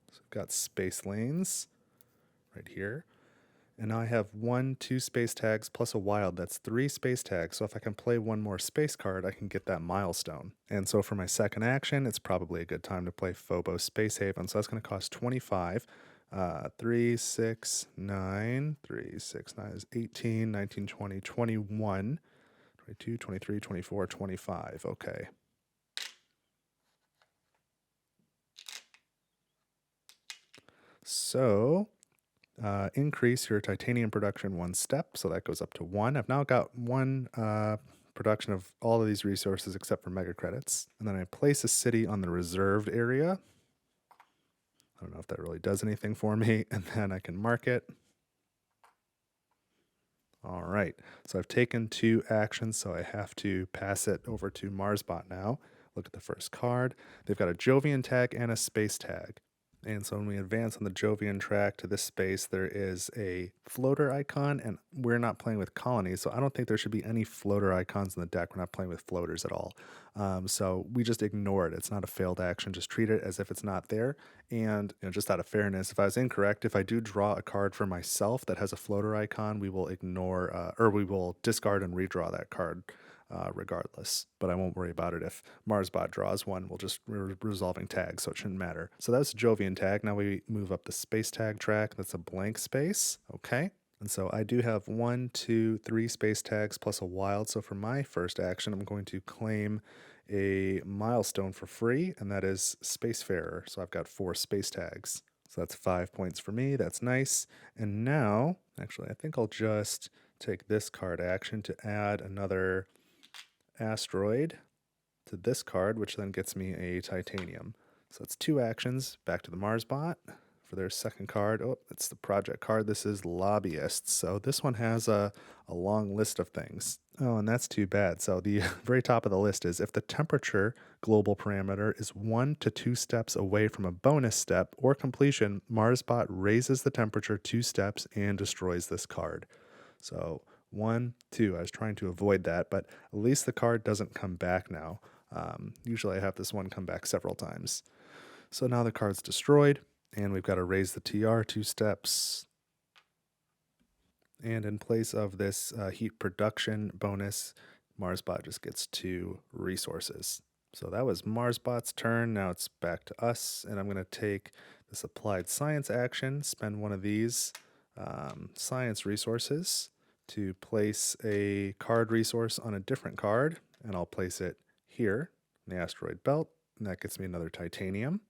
So I've got Space Lanes right here. And now I have 1, 2 space tags plus a wild. That's 3 space tags. So if I can play 1 more space card, I can get that milestone. And so for my second action, it's probably a good time to play Phobos Space Haven. So that's going to cost 25. 3, 6, 9. 3, 6, 9 is 18, 19, 20, 21, 22, 23, 24, 25. Okay. So increase your titanium production 1 step, so that goes up to 1. I've now got 1 production of all of these resources except for mega credits. And then I place a city on the reserved area. I don't know if that really does anything for me. And then I can mark it. All right, so I've taken 2 actions, so I have to pass it over to MarsBot now. Look at the first card. They've got a Jovian tag and a space tag. And so when we advance on the Jovian track to this space, there is a floater icon, and we're not playing with colonies, so I don't think there should be any floater icons in the deck. We're not playing with floaters at all. So we just ignore it. It's not a failed action. Just treat it as if it's not there. And just out of fairness, if I was incorrect, if I do draw a card for myself that has a floater icon, we will ignore, or we will discard and redraw that card. Regardless, but I won't worry about it if MarsBot draws one. We'll just resolving tags, so it shouldn't matter. So that's Jovian tag. Now we move up the space tag track. That's a blank space. Okay. And so I do have 1, 2, 3 space tags plus a wild. So for my first action, I'm going to claim a milestone for free, and that is Spacefarer. So I've got 4 space tags. So that's 5 points for me. That's nice. And now, actually, I think I'll just take this card action to add another asteroid to this card, which then gets me a titanium. So that's 2 actions. Back to the MarsBot for their second card. Oh, it's the project card. This is Lobbyists. So this one has a long list of things. Oh, and that's too bad. So the very top of the list is if the temperature global parameter is 1 to 2 steps away from a bonus step or completion, MarsBot raises the temperature 2 steps and destroys this card. So 1, 2. I was trying to avoid that, but at least the card doesn't come back now. Usually I have this one come back several times. So now the card's destroyed, and we've got to raise the TR 2 steps. And in place of this heat production bonus, MarsBot just gets 2 resources. So that was MarsBot's turn. Now it's back to us, and I'm going to take this applied science action, spend one of these science resources to place a card resource on a different card, and I'll place it here in the asteroid belt, and that gets me another titanium.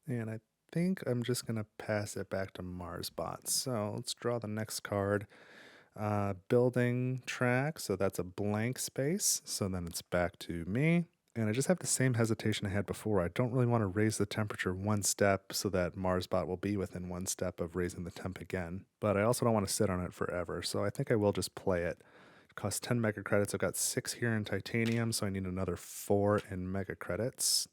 And I think I'm just going to pass it back to MarsBot. So let's draw the next card. Building track, so that's a blank space, so then it's back to me. And I just have the same hesitation I had before. I don't really want to raise the temperature 1 step so that MarsBot will be within 1 step of raising the temp again. But I also don't want to sit on it forever, so I think I will just play it. It costs 10 mega credits. I've got 6 here in titanium, so I need another 4 in mega credits.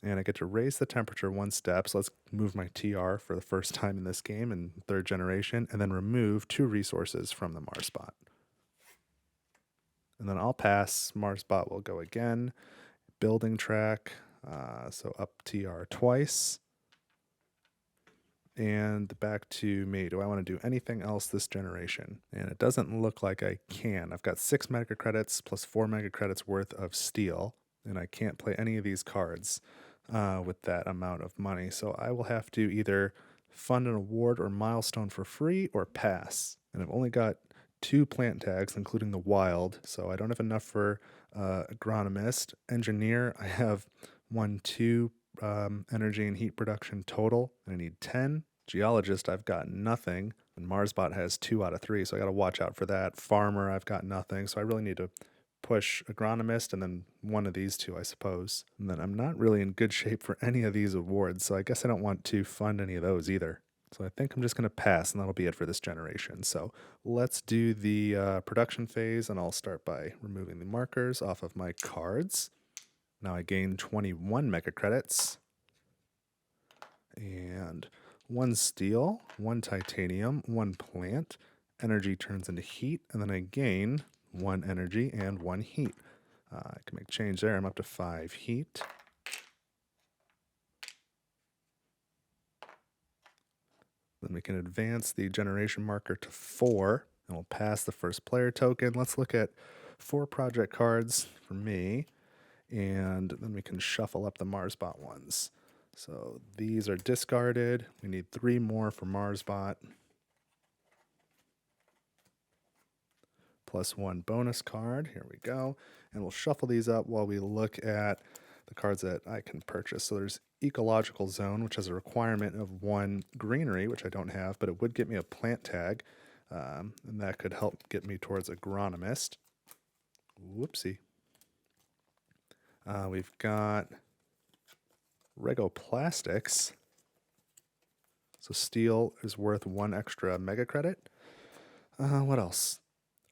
And I get to raise the temperature 1 step, so let's move my TR for the first time in this game in 3rd generation, and then remove 2 resources from the MarsBot. And then I'll pass. MarsBot will go again. Building track, so up TR twice. And back to me. Do I want to do anything else this generation? And it doesn't look like I can. I've got 6 mega credits plus 4 mega credits worth of steel, and I can't play any of these cards with that amount of money. So I will have to either fund an award or milestone for free or pass. And I've only got 2 plant tags, including the wild, so I don't have enough for agronomist. Engineer, I have 1, 2 energy and heat production total, and I need 10. Geologist, I've got nothing, and MarsBot has 2 out of 3, so I got to watch out for that. Farmer, I've got nothing, so I really need to push agronomist and then one of these 2, I suppose. And then I'm not really in good shape for any of these awards, so I guess I don't want to fund any of those either. So I think I'm just going to pass, and that'll be it for this generation. So let's do the production phase, and I'll start by removing the markers off of my cards. Now I gain 21 mega credits, and 1 steel, 1 titanium, 1 plant. Energy turns into heat, and then I gain 1 energy and 1 heat. I can make change there. I'm up to 5 heat. Then we can advance the generation marker to 4, and we'll pass the first player token. Let's look at 4 project cards for me, and then we can shuffle up the MarsBot ones. So these are discarded. We need 3 more for MarsBot. Plus 1 bonus card. Here we go. And we'll shuffle these up while we look at the cards that I can purchase. So there's Ecological Zone, which has a requirement of 1 greenery, which I don't have, but it would get me a plant tag, and that could help get me towards Agronomist. Whoopsie. We've got Regoplastics. So steel is worth 1 extra mega credit. What else?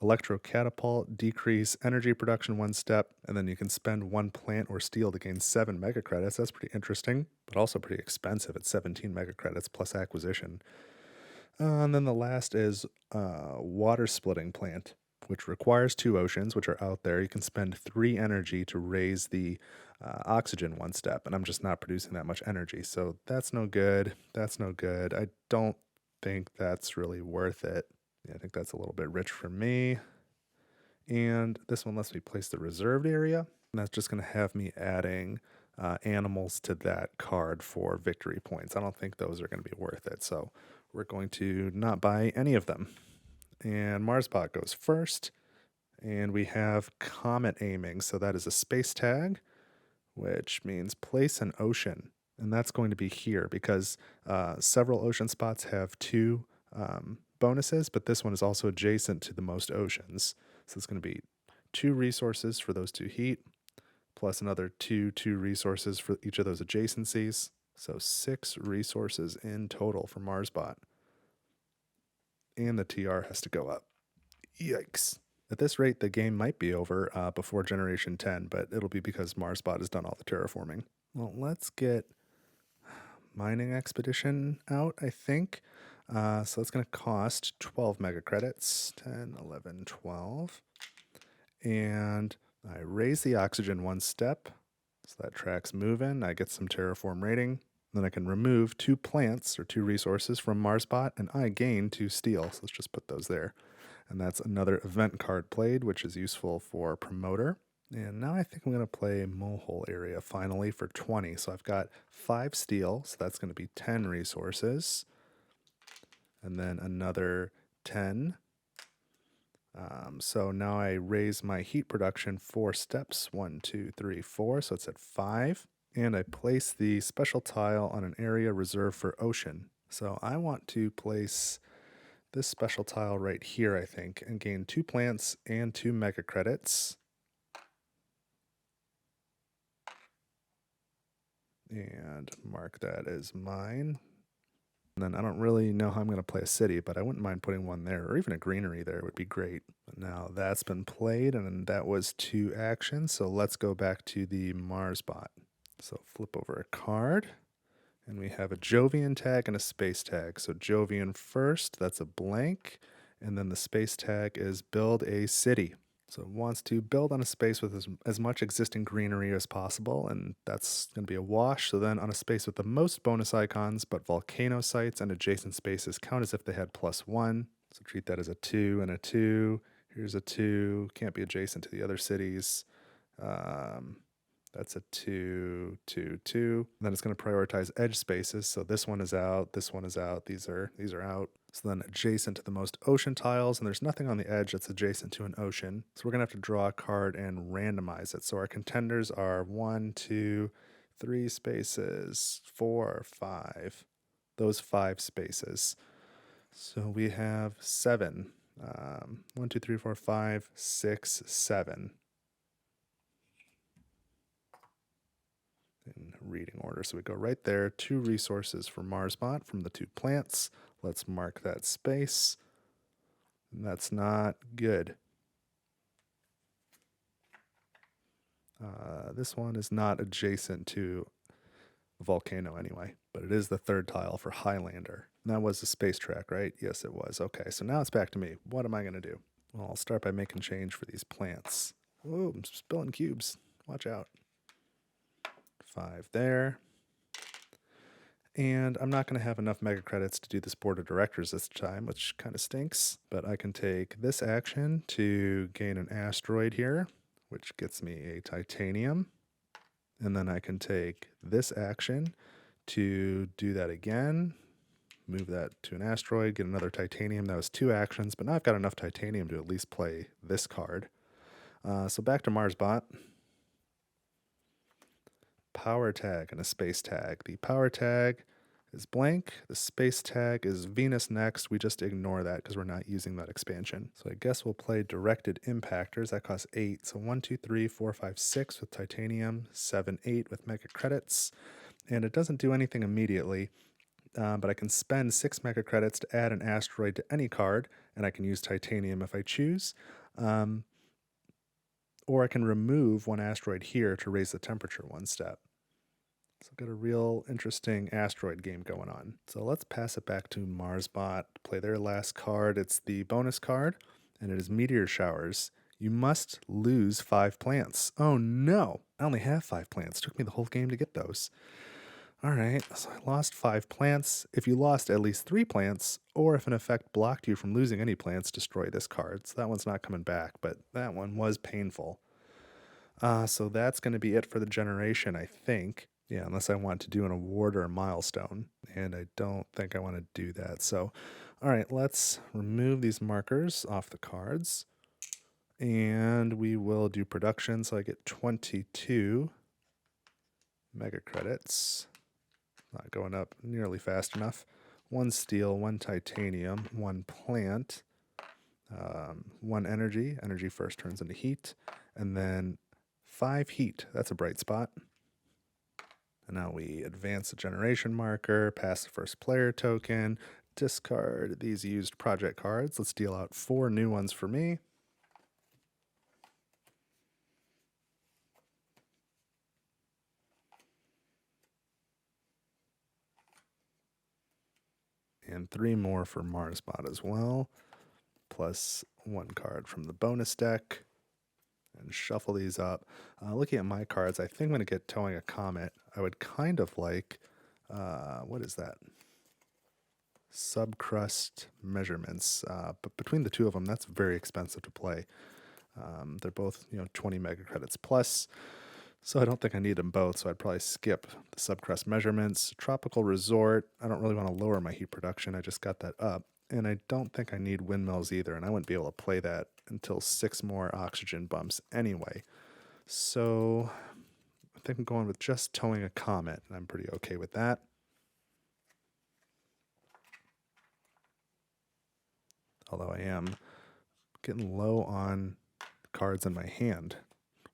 Electrocatapult, decrease energy production 1 step, and then you can spend 1 plant or steel to gain 7 mega credits. That's pretty interesting, but also pretty expensive at 17 mega credits plus acquisition. And then the last is water splitting plant, which requires 2 oceans, which are out there. You can spend 3 energy to raise the oxygen 1 step, and I'm just not producing that much energy. So that's no good. That's no good. I don't think that's really worth it. Yeah, I think that's a little bit rich for me. And this one lets me place the reserved area, and that's just going to have me adding animals to that card for victory points. I don't think those are going to be worth it, so we're going to not buy any of them. And MarsBot goes first, and we have comet aiming, so that is a space tag, which means place an ocean, and that's going to be here because several ocean spots have 2 bonuses, but this one is also adjacent to the most oceans. So it's going to be 2 resources for those 2 heat, plus another 2 resources for each of those adjacencies. So 6 resources in total for MarsBot. And the TR has to go up. Yikes. At this rate, the game might be over before Generation 10, but it'll be because MarsBot has done all the terraforming. Well, let's get Mining Expedition out, I think. So it's going to cost 12 mega credits, 10, 11, 12. And I raise the oxygen 1 step, so that track's moving. I get some terraform rating. Then I can remove 2 plants or 2 resources from MarsBot, and I gain 2 steel. So let's just put those there. And that's another event card played, which is useful for Promoter. And now I think I'm going to play Molehole Area finally for 20. So I've got 5 steel, so that's going to be 10 resources. And then another 10. So now I raise my heat production 4 steps, 1, 2, 3, 4, so it's at 5. And I place the special tile on an area reserved for ocean. So I want to place this special tile right here, I think, and gain 2 plants and 2 mega credits. And mark that as mine. And then I don't really know how I'm going to play a city, but I wouldn't mind putting one there, or even a greenery there would be great. But now that's been played, and that was 2 actions, so let's go back to the MarsBot. So flip over a card, and we have a Jovian tag and a space tag. So Jovian first, that's a blank, and then the space tag is build a city. So it wants to build on a space with as much existing greenery as possible, and that's going to be a wash. So then on a space with the most bonus icons, but volcano sites and adjacent spaces count as if they had +1. So treat that as a 2 and a 2. Here's a 2, can't be adjacent to the other cities. That's a 2, 2, 2. And then it's going to prioritize edge spaces. So this one is out, this one is out, these are out. So then adjacent to the most ocean tiles, and there's nothing on the edge that's adjacent to an ocean. So we're going to have to draw a card and randomize it. So our contenders are 1, 2, 3 spaces, 4, 5. Those 5 spaces. So we have 7. 1, 2, 3, 4, 5, 6, 7. In reading order. So we go right there, 2 resources for MarsBot from the 2 plants. Let's mark that space. And that's not good. This one is not adjacent to a volcano anyway, but it is the 3rd tile for Highlander. And that was the space track, right? Yes, it was. Okay, so now it's back to me. What am I going to do? Well, I'll start by making change for these plants. Whoa, I'm spilling cubes. Watch out. 5 there. And I'm not going to have enough mega credits to do this board of directors this time, which kind of stinks. But I can take this action to gain an asteroid here, which gets me a titanium. And then I can take this action to do that again. Move that to an asteroid, get another titanium. That was 2 actions, but now I've got enough titanium to at least play this card. So back to MarsBot. Power tag and a space tag. The power tag is blank. The space tag is Venus next. We just ignore that because we're not using that expansion. So I guess we'll play directed impactors. That costs 8. So 1, 2, 3, 4, 5, 6 with titanium, 7, 8 with mega credits. and it doesn't do anything immediately, but I can spend 6 mega credits to add an asteroid to any card, and I can use titanium if I choose. Or I can remove one asteroid here to raise the temperature one step. So I've got a real interesting asteroid game going on. So let's pass it back to MarsBot to play their last card. It's the bonus card, and it is Meteor Showers. You must lose 5 plants. Oh no, I only have 5 plants. It took me the whole game to get those. Alright, so I lost 5 plants. If you lost at least 3 plants, or if an effect blocked you from losing any plants, destroy this card. So that one's not coming back, but that one was painful. So that's going to be it for the generation, I think. Yeah, unless I want to do an award or a milestone, and I don't think I want to do that. So, alright, let's remove these markers off the cards, and we will do production. So I get 22 mega credits. Not going up nearly fast enough. 1 steel, 1 titanium, 1 plant, 1 energy. Energy first turns into heat. And then 5 heat. That's a bright spot. And now we advance the generation marker, pass the first player token, discard these used project cards. Let's deal out 4 new ones for me. And 3 more for MarsBot as well, plus 1 card from the bonus deck. And shuffle these up. Looking at my cards, I think I'm going to get Towing a Comet. I would kind of like, what is that? Subcrust Measurements. But between the two of them, that's very expensive to play. They're both, 20 mega credits plus. So I don't think I need them both, so I'd probably skip the Subcrust Measurements. Tropical Resort, I don't really want to lower my heat production, I just got that up. And I don't think I need windmills either, and I wouldn't be able to play that until 6 more oxygen bumps anyway. So I think I'm going with just Towing a Comet, and I'm pretty okay with that. Although I am getting low on cards in my hand,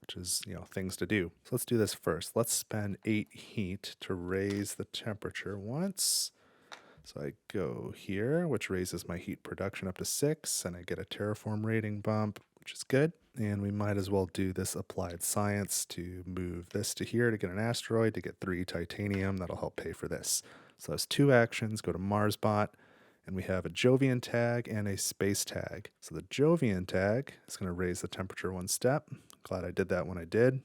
which is, things to do. So let's do this first. Let's spend 8 heat to raise the temperature once. So I go here, which raises my heat production up to 6, and I get a terraform rating bump, which is good. And we might as well do this applied science to move this to here to get an asteroid, to get 3 titanium. That'll help pay for this. So that's 2 actions. Go to MarsBot, and we have a Jovian tag and a space tag. So the Jovian tag is going to raise the temperature 1 step. Glad I did that when I did.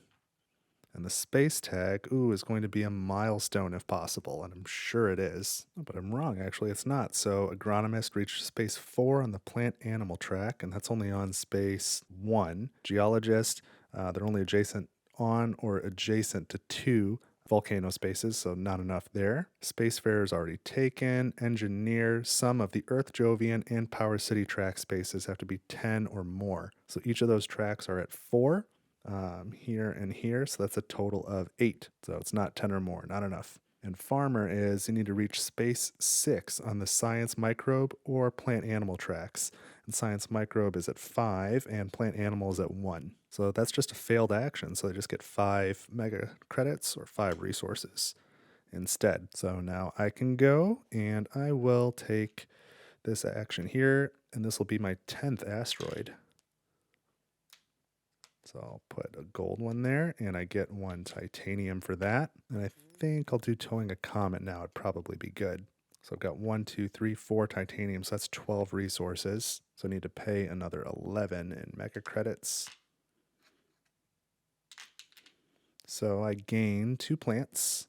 And the space tag, is going to be a milestone if possible, and I'm sure it is. But I'm wrong, actually, it's not. So Agronomist reached space 4 on the plant animal track, and that's only on space 1. Geologist, they're only adjacent on or adjacent to 2 volcano spaces, so not enough there. Spacefarer is already taken. Engineer, some of the Earth Jovian and Power City track spaces have to be 10 or more. So each of those tracks are at 4. Here and here, so that's a total of 8. So it's not 10 or more, not enough. And farmer is you need to reach space 6 on the science microbe or plant animal tracks. And science microbe is at 5 and plant animal is at 1. So that's just a failed action, so they just get 5 mega credits or 5 resources instead. So now I can go and I will take this action here, and this will be my 10th asteroid. So I'll put a gold one there, and I get 1 titanium for that. And I think I'll do Towing a Comet now. It'd probably be good. So I've got 1, 2, 3, 4 titanium, so that's 12 resources. So I need to pay another 11 in mega credits. So I gain 2 plants,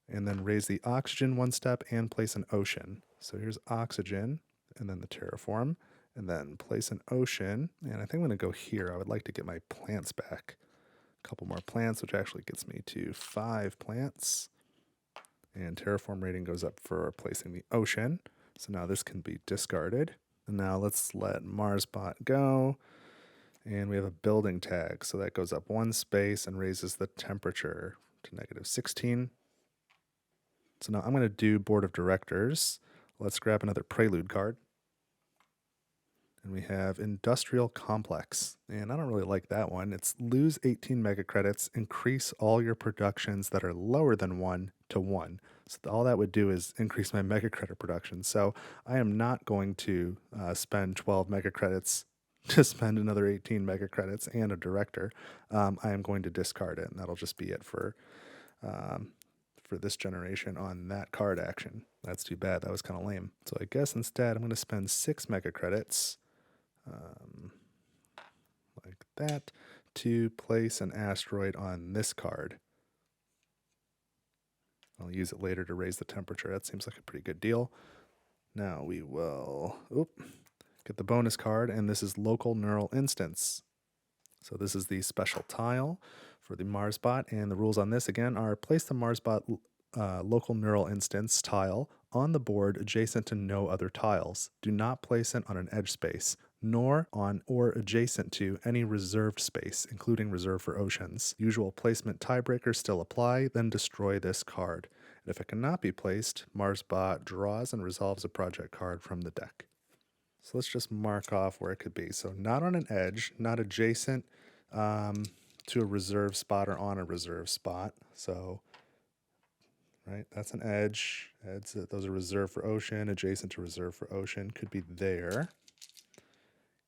and then raise the oxygen 1 step and place an ocean. So here's oxygen, and then the terraform. And then place an ocean, and I think I'm going to go here. I would like to get my plants back. A couple more plants, which actually gets me to 5 plants. And terraform rating goes up for placing the ocean. So now this can be discarded. And now let's let MarsBot go. And we have a building tag, so that goes up 1 space and raises the temperature to -16. So now I'm going to do Board of Directors. Let's grab another Prelude card. And we have Industrial Complex, and I don't really like that one. It's lose 18 mega credits, increase all your productions that are lower than 1 to 1. So all that would do is increase my mega credit production. So I am not going to spend 12 mega credits to spend another 18 mega credits and a director. I am going to discard it, and that'll just be it for this generation on that card action. That's too bad. That was kind of lame. So I guess instead I'm going to spend 6 mega credits like that to place an asteroid on this card. I'll use it later to raise the temperature. That seems like a pretty good deal. Now we will get the bonus card, and this is Local Neural Instance. So this is the special tile for the MarsBot, and the rules on this again are place the MarsBot Local Neural Instance tile on the board adjacent to no other tiles. Do not place it on an edge space, nor on or adjacent to any reserved space, including reserved for oceans. Usual placement tiebreakers still apply, then destroy this card. And if it cannot be placed, MarsBot draws and resolves a project card from the deck. So let's just mark off where it could be. So not on an edge, not adjacent to a reserve spot or on a reserve spot. So, right, that's an edge. Those are reserved for ocean, adjacent to reserve for ocean. Could be there,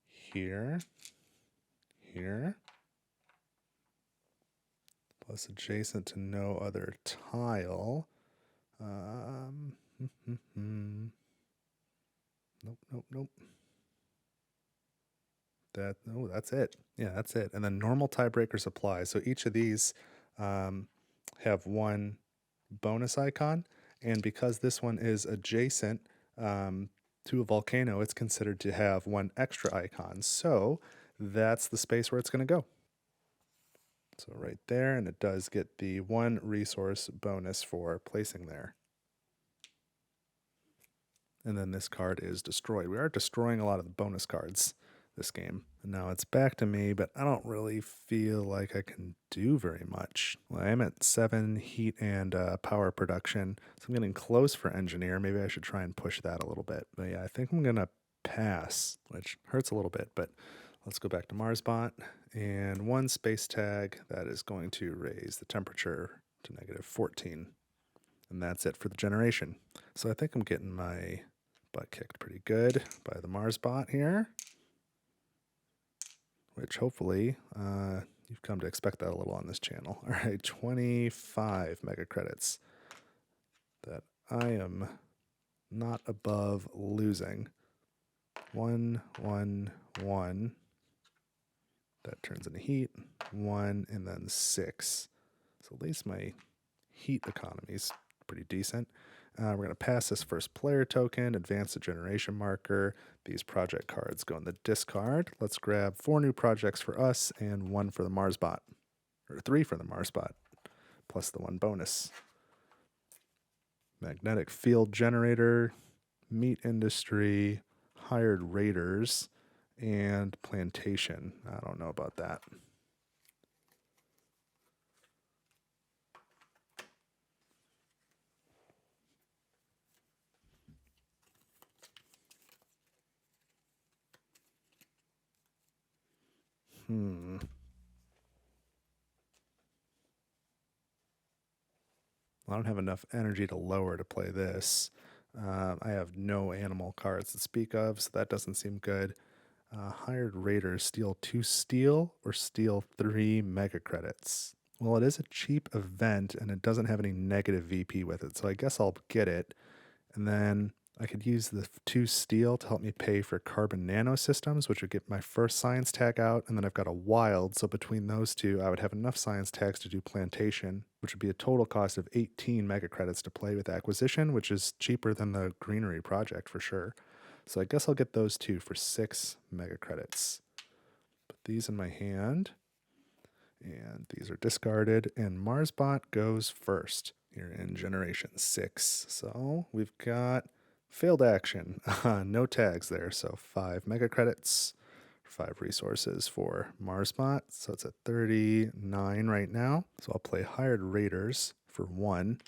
here, here, plus adjacent to no other tile. Nope. That's it. Yeah, that's it. And then normal tiebreakers apply. So each of these have one bonus icon, and because this one is adjacent to a volcano, it's considered to have one extra icon. So that's the space where it's going to go. So right there, and it does get the 1 resource bonus for placing there. And then this card is destroyed. We are destroying a lot of the bonus cards this game. And now it's back to me, but I don't really feel like I can do very much. Well, I am at 7 heat and power production, so I'm getting close for engineer. Maybe I should try and push that a little bit. But yeah, I think I'm going to pass, which hurts a little bit, but let's go back to MarsBot. And 1 space tag, that is going to raise the temperature to -14. And that's it for the generation. So I think I'm getting my butt kicked pretty good by the MarsBot here, which hopefully you've come to expect that a little on this channel. All right, 25 mega credits that I am not above losing. 1, 1, 1. That turns into heat. 1, and then 6. So at least my heat economy is pretty decent. We're going to pass this first player token, advance the generation marker. These project cards go in the discard. Let's grab 4 new projects for us and 1 for the MarsBot, or 3 for the MarsBot, plus the 1 bonus. Magnetic field generator, meat industry, hired raiders, and plantation. I don't know about that. I don't have enough energy to lower to play this. I have no animal cards to speak of, so that doesn't seem good. Hired raiders, steal 2 steel or steal 3 mega credits. Well, it is a cheap event and it doesn't have any negative VP with it, so I guess I'll get it. And then I could use the 2 steel to help me pay for carbon nanosystems, which would get my first science tag out, and then I've got a wild, so between those 2, I would have enough science tags to do plantation, which would be a total cost of 18 mega credits to play with acquisition, which is cheaper than the greenery project for sure. So I guess I'll get those 2 for 6 mega credits. Put these in my hand, and these are discarded, and MarsBot goes first here in generation 6. So we've got failed action. No tags there, so 5 mega credits, 5 resources for MarsBot. So it's at 39 right now. So I'll play hired raiders for 1,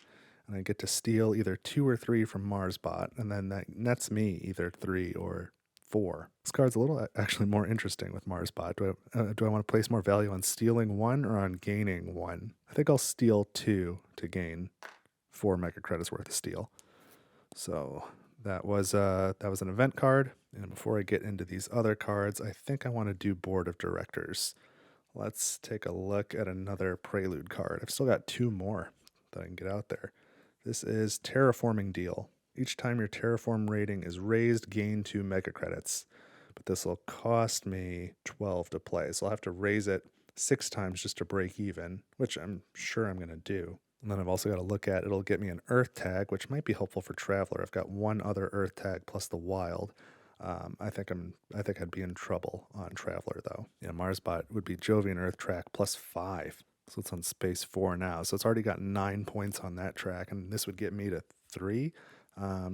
and I get to steal either 2 or 3 from MarsBot, and then that nets me either 3 or 4. This card's a little actually more interesting with MarsBot. Do I want to place more value on stealing 1 or on gaining 1? I think I'll steal 2 to gain 4 mega credits worth of steel. So that was an event card. And before I get into these other cards, I think I want to do Board of Directors. Let's take a look at another Prelude card. I've still got 2 more that I can get out there. This is Terraforming Deal. Each time your Terraform rating is raised, gain 2 mega credits. But this will cost me 12 to play, so I'll have to raise it 6 times just to break even, which I'm sure I'm going to do. And then I've also got to look at, it'll get me an Earth tag, which might be helpful for Traveler. I've got 1 other Earth tag plus the Wild. I think I'd be in trouble on Traveler though. Yeah, MarsBot would be Jovian Earth track plus 5. So it's on space 4 now. So it's already got 9 points on that track, and this would get me to 3.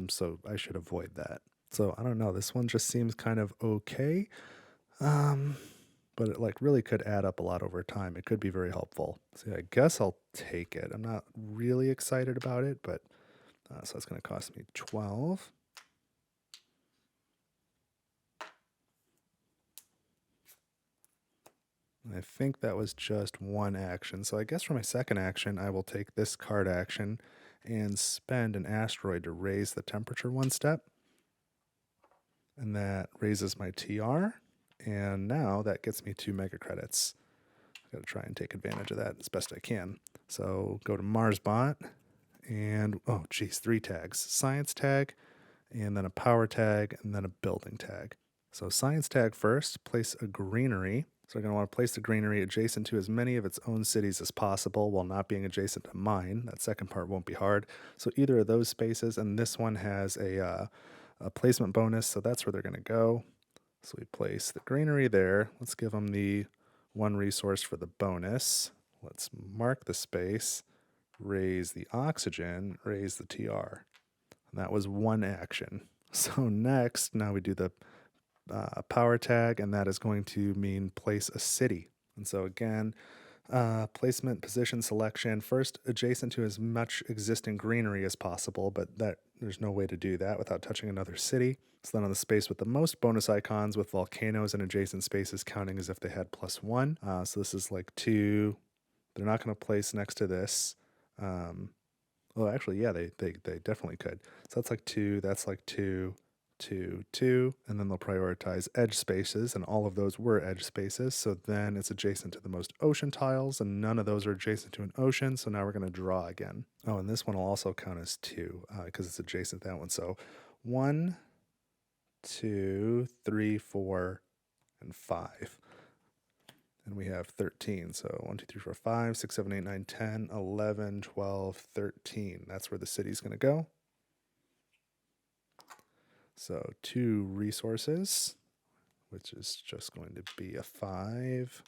So I should avoid that. So I don't know. This one just seems kind of okay. But it like really could add up a lot over time. It could be very helpful. So yeah, I guess I'll take it. I'm not really excited about it, but so it's going to cost me 12. I think that was just 1 action. So I guess for my second action, I will take this card action and spend an asteroid to raise the temperature 1 step. And that raises my TR. And now that gets me 2 mega credits. I've got to try and take advantage of that as best I can. So go to MarsBot and, oh geez, 3 tags. Science tag, and then a power tag, and then a building tag. So science tag first, place a greenery. So I'm going to want to place the greenery adjacent to as many of its own cities as possible while not being adjacent to mine. That second part won't be hard. So either of those spaces, and this one has a placement bonus, so that's where they're going to go. So we place the greenery there. Let's give them the 1 resource for the bonus. Let's mark the space, raise the oxygen, raise the TR. And that was 1 action. So next, now we do the power tag, and that is going to mean place a city. And so again, placement, position, selection, first adjacent to as much existing greenery as possible, but there's no way to do that without touching another city. So then on the space with the most bonus icons with volcanoes and adjacent spaces counting as if they had +1. So this is like 2. They're not going to place next to this. Well, actually, yeah, they definitely could. So that's like 2, that's like 2, 2, 2, and then they'll prioritize edge spaces, and all of those were edge spaces. So then it's adjacent to the most ocean tiles, and none of those are adjacent to an ocean. So now we're going to draw again. Oh, and this one will also count as 2 because it's adjacent to that one. So 1, 2, 3, 4, and 5. And we have 13. So 1, 2, 3, 4, 5, 6, 7, 8, 9, 10, 11, 12, 13. That's where the city's going to go. So 2 resources, which is just going to be a 5.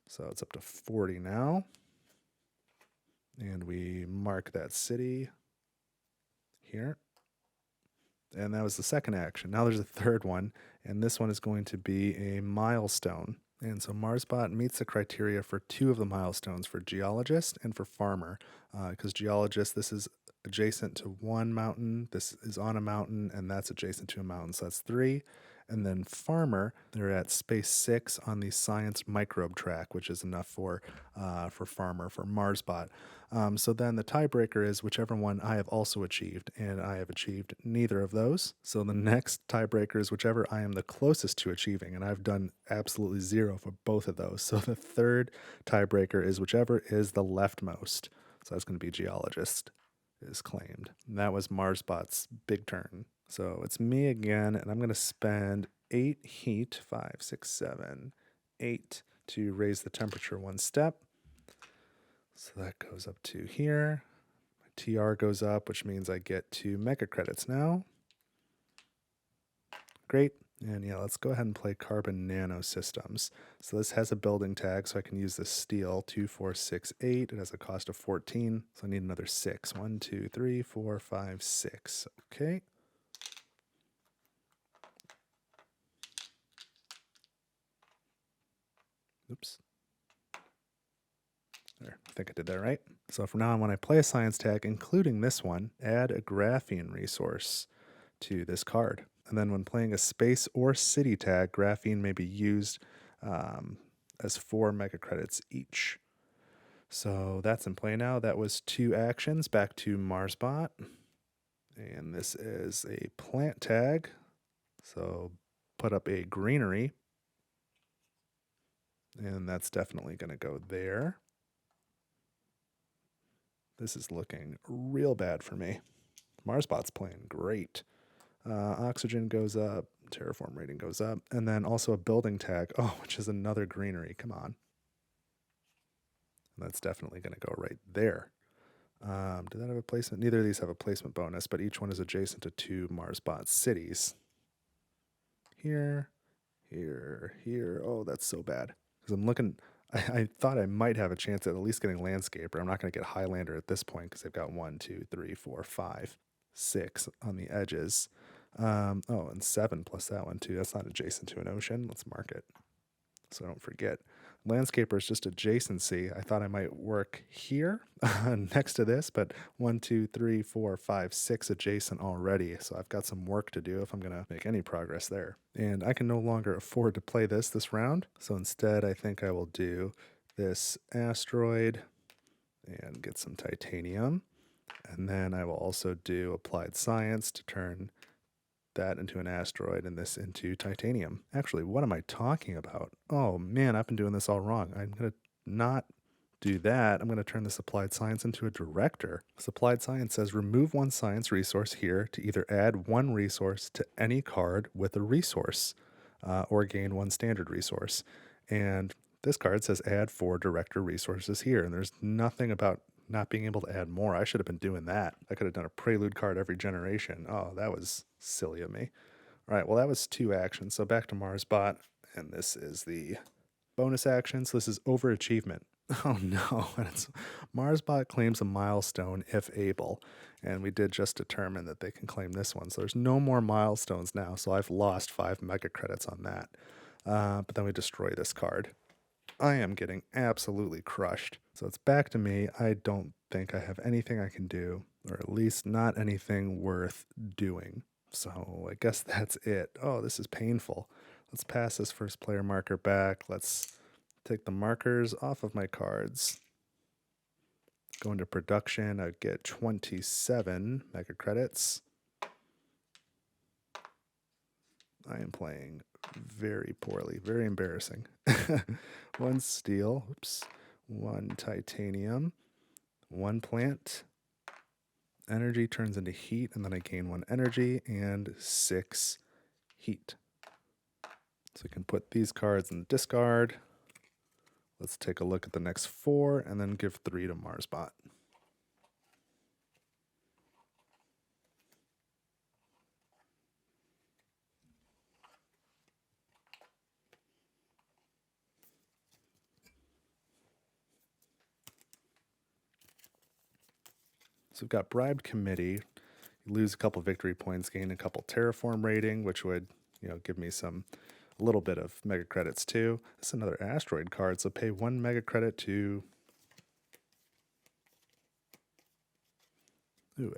So it's up to 40 now. And we mark that city here. And that was the second action. Now there's a third one, and this one is going to be a milestone. And so MarsBot meets the criteria for 2 of the milestones, for Geologist and for Farmer. Because Geologist, this is adjacent to 1 mountain, this is on a mountain, and that's adjacent to a mountain, so that's 3. And then Farmer, they're at space 6 on the Science Microbe track, which is enough for Farmer, for MarsBot. So then the tiebreaker is whichever one I have also achieved, and I have achieved neither of those. So the next tiebreaker is whichever I am the closest to achieving, and I've done absolutely 0 for both of those. So the third tiebreaker is whichever is the leftmost. So that's going to be Geologist is claimed. And that was MarsBot's big turn. So it's me again, and I'm going to spend 8 heat, 5, 6, 7, 8, to raise the temperature 1 step. So that goes up to here. My TR goes up, which means I get 2 mega credits now. Great. And yeah, let's go ahead and play Carbon Nanosystems. So this has a building tag, so I can use this steel, 2, 4, 6, 8. It has a cost of 14, so I need another 6. 1, 2, 3, 4, 5, 6. Okay. Oops. There, I think I did that right. So from now on, when I play a science tag, including this one, add a graphene resource to this card. And then when playing a space or city tag, graphene may be used as 4 mega credits each. So that's in play now. That was 2 actions. Back to MarsBot. And this is a plant tag. So put up a greenery. And that's definitely going to go there. This is looking real bad for me. MarsBot's playing great. Oxygen goes up, terraform rating goes up, and then also a building tag, which is another greenery. Come on. And that's definitely going to go right there. Did that have a placement? Neither of these have a placement bonus, but each one is adjacent to 2 MarsBot cities. Here, here, here. Oh, that's so bad. Because I'm looking, I thought I might have a chance at least getting Landscaper. I'm not going to get Highlander at this point because they've got 1, 2, 3, 4, 5, 6 on the edges. And 7 plus that one too. That's not adjacent to an ocean. Let's mark it so I don't forget. Landscaper is just adjacency. I thought I might work here next to this, but 1, 2, 3, 4, 5, 6 adjacent already. So I've got some work to do if I'm going to make any progress there. And I can no longer afford to play this round. So instead, I think I will do this asteroid and get some titanium. And then I will also do applied science to turn that into an asteroid and this into titanium. Actually, what am I talking about? Oh man, I've been doing this all wrong. I'm going to not do that. I'm going to turn this applied science into a director. This applied science says remove 1 science resource here to either add 1 resource to any card with a resource or gain 1 standard resource. And this card says add 4 director resources here. And there's nothing about not being able to add more. I should have been doing that. I could have done a Prelude card every generation. Oh, that was silly of me. All right, well, that was 2 actions. So back to MarsBot, and this is the bonus action. So this is overachievement. Oh no, MarsBot claims a milestone if able, and we did just determine that they can claim this one. So there's no more milestones now, so I've lost 5 mega credits on that. But then we destroy this card. I am getting absolutely crushed. So it's back to me. I don't think I have anything I can do, or at least not anything worth doing. So I guess that's it. Oh, this is painful. Let's pass this first player marker back. Let's take the markers off of my cards. Go into production. I get 27 mega credits. I am playing very poorly, very embarrassing. 1 steel, 1 titanium, 1 plant. Energy turns into heat, and then I gain 1 energy and 6 heat. So we can put these cards in the discard. Let's take a look at the next 4 and then give 3 to MarsBot. So we've got Bribed Committee. You lose a couple victory points, gain a couple Terraform rating, which would, give me a little bit of mega credits too. This is another asteroid card, so pay 1 mega credit to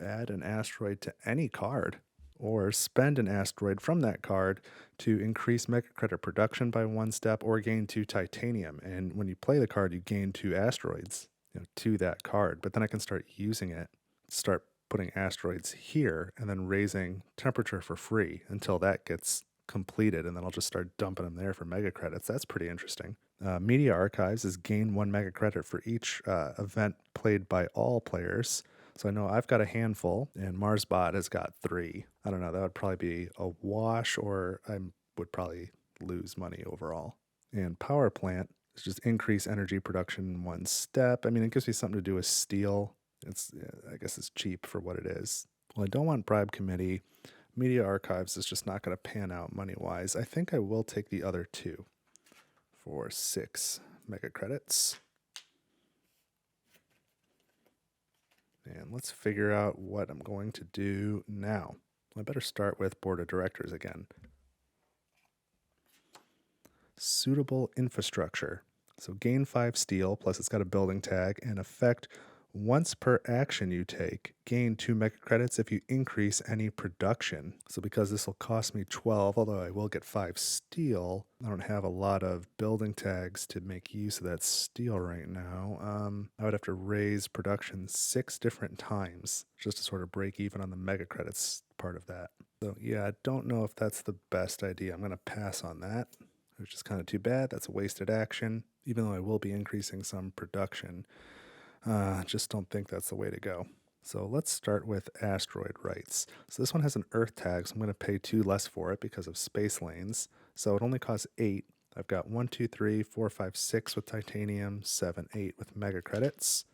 add an asteroid to any card, or spend an asteroid from that card to increase mega credit production by 1 step or gain 2 titanium. And when you play the card, you gain 2 asteroids to that card. But then I can start using it, start putting asteroids here, and then raising temperature for free until that gets completed, and then I'll just start dumping them there for mega credits. That's pretty interesting. Media Archives is gain 1 mega credit for each event played by all players. So I know I've got a handful, and MarsBot has got 3. I don't know, that would probably be a wash, or I would probably lose money overall. And Power Plant is just increase energy production in 1 step. I mean, it gives me something to do with steel. I guess it's cheap for what it is. Well, I don't want Bribe Committee. Media Archives is just not going to pan out money-wise. I think I will take the other 2 for 6 mega credits. And let's figure out what I'm going to do now. I better start with Board of Directors again. Suitable infrastructure. So gain 5 steel, plus it's got a building tag, and affect Once per action you take, gain 2 mega credits if you increase any production. So because this will cost me 12, although I will get 5 steel, I don't have a lot of building tags to make use of that steel right now. I would have to raise production 6 different times just to sort of break even on the mega credits part of that. So yeah, I don't know if that's the best idea. I'm going to pass on that, which is kind of too bad. That's a wasted action, even though I will be increasing some production. Just don't think that's the way to go. So let's start with asteroid rights. So this one has an Earth tag, so I'm going to pay 2 less for it because of space lanes. So it only costs 8. I've got 1, 2, 3, 4, 5, 6 with titanium, 7, 8 with mega credits.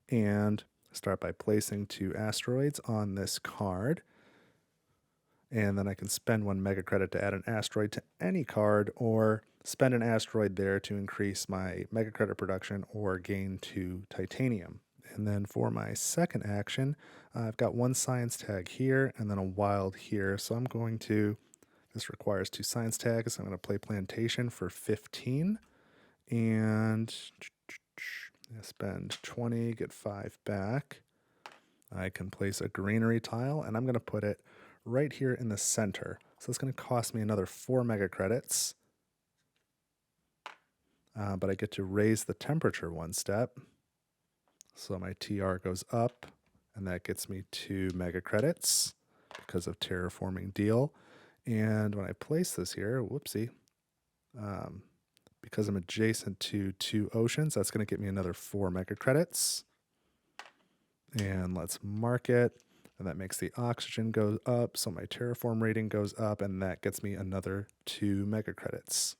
And start by placing 2 asteroids on this card. And then I can spend 1 mega credit to add an asteroid to any card, or spend an asteroid there to increase my mega credit production or gain 2 titanium. And then for my second action, I've got 1 science tag here and then a wild here. So I'm going to, this requires 2 science tags. So I'm going to play plantation for 15 and spend 20, get 5 back. I can place a greenery tile, and I'm going to put it right here in the center. So it's going to cost me another 4 mega credits. But I get to raise the temperature 1 step. So my TR goes up, and that gets me 2 mega credits because of terraforming deal. And when I place this here, whoopsie, because I'm adjacent to 2 oceans, that's going to get me another 4 mega credits. And let's mark it. And that makes the oxygen go up, so my terraform rating goes up, and that gets me another 2 mega credits.